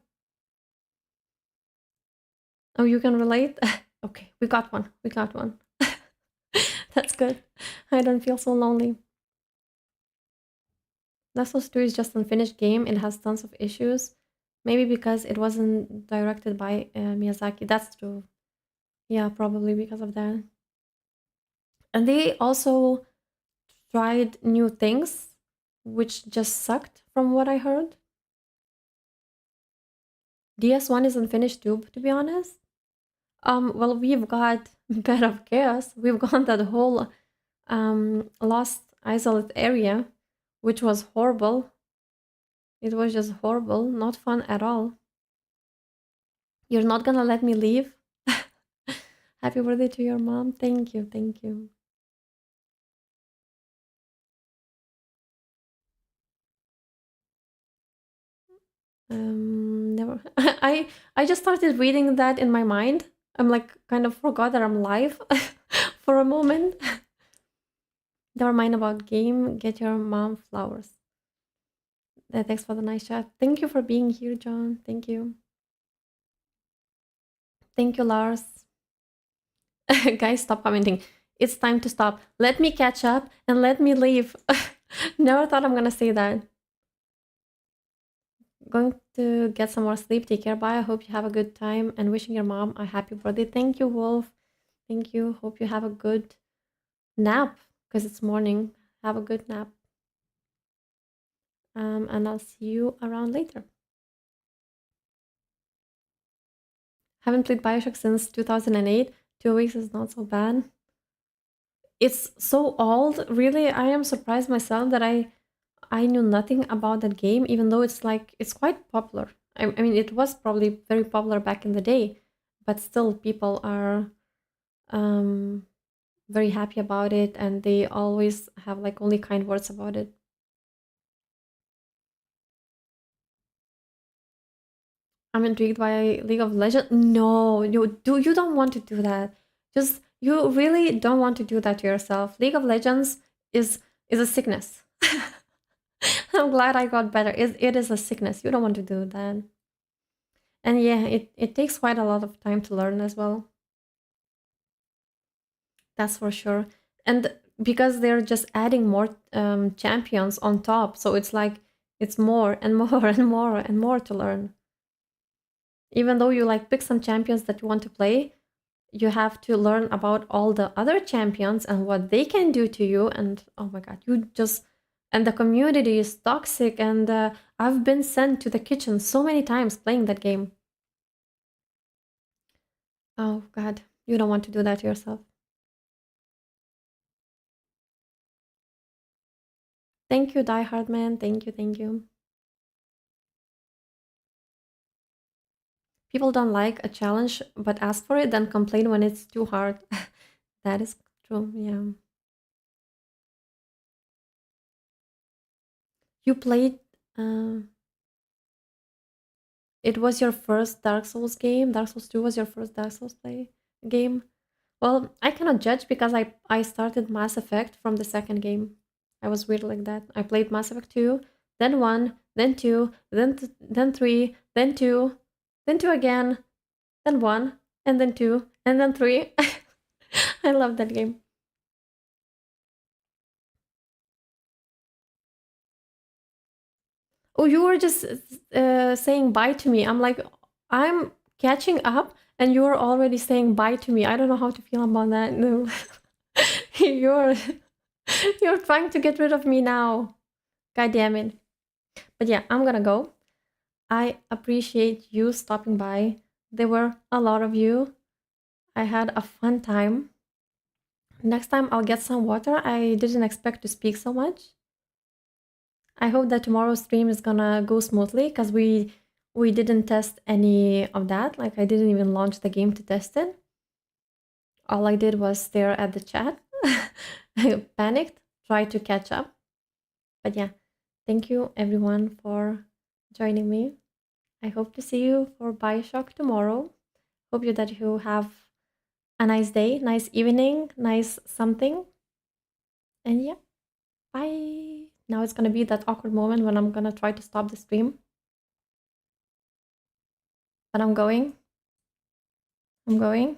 [SPEAKER 1] Oh, you can relate? Okay, we got one. We got one. That's good. I don't feel so lonely. Dark Souls 2 is just an unfinished game. It has tons of issues. Maybe because it wasn't directed by Miyazaki. That's true. Yeah, probably because of that. And they also tried new things, which just sucked from what I heard. DS1 is unfinished too, to be honest. Well, we've got Bed of Chaos. We've got that whole lost isolate area, which was horrible. It was just horrible, not fun at all. You're not gonna let me leave? Happy birthday to your mom. Thank you, thank you. Never. I just started reading that in my mind. I'm like kind of forgot that I'm live for a moment. Never mind about game. Get your mom flowers. Thanks for the nice chat. Thank you for being here, John. Thank you. Thank you, Lars. Guys, stop commenting. It's time to stop. Let me catch up and let me leave. Never thought I'm gonna say that. Going to get some more sleep. Take care. Bye. I hope you have a good time and wishing your mom a happy birthday. Thank you, Wolf. Thank you. Hope you have a good nap because it's morning. Have a good nap. And I'll see you around later. Haven't played Bioshock since 2008. 2 weeks is not so bad. It's so old. Really, I am surprised myself that I knew nothing about that game, even though it's quite popular. I mean, it was probably very popular back in the day, but still, people are um, very happy about it, and they always have like only kind words about it. I'm intrigued by League of Legends. No, you don't want to do that. Just you really don't want to do that to yourself. League of Legends is a sickness. I'm glad I got better. It is a sickness. You don't want to do that. And yeah, it takes quite a lot of time to learn as well. That's for sure. And because they're just adding more champions on top, so it's like it's more and more and more and more to learn. Even though you like pick some champions that you want to play, you have to learn about all the other champions and what they can do to you. And oh my god, you just and the community is toxic. And I've been sent to the kitchen so many times playing that game. Oh god, you don't want to do that to yourself. Thank you, Die Hard Man. Thank you, thank you. People don't like a challenge but ask for it, then complain when it's too hard. That is true, yeah. You played. Uh, it was your first Dark Souls game. Dark Souls 2 was your first Dark Souls play game. Well, I cannot judge because I started Mass Effect from the second game. I was weird like that. I played Mass Effect 2, then 1, then 2, then 3, then 2, then 2 again, then 1, and then 2, and then 3. I love that game. Oh, you were just saying bye to me. I'm like, I'm catching up, and you're already saying bye to me. I don't know how to feel about that. No, you're you're trying to get rid of me now. God damn it. But yeah, I'm gonna go. I appreciate you stopping by. There were a lot of you. I had a fun time. Next time I'll get some water. I didn't expect to speak so much. I hope that tomorrow's stream is gonna go smoothly because we didn't test any of that. Like I didn't even launch the game to test it. All I did was stare at the chat. I panicked, tried to catch up. But yeah, thank you everyone for joining me. I hope to see you for Bioshock tomorrow. Hope you that you have a nice day, nice evening, nice something. And yeah, bye. Now it's gonna be that awkward moment when I'm gonna try to stop the stream. But I'm going. I'm going.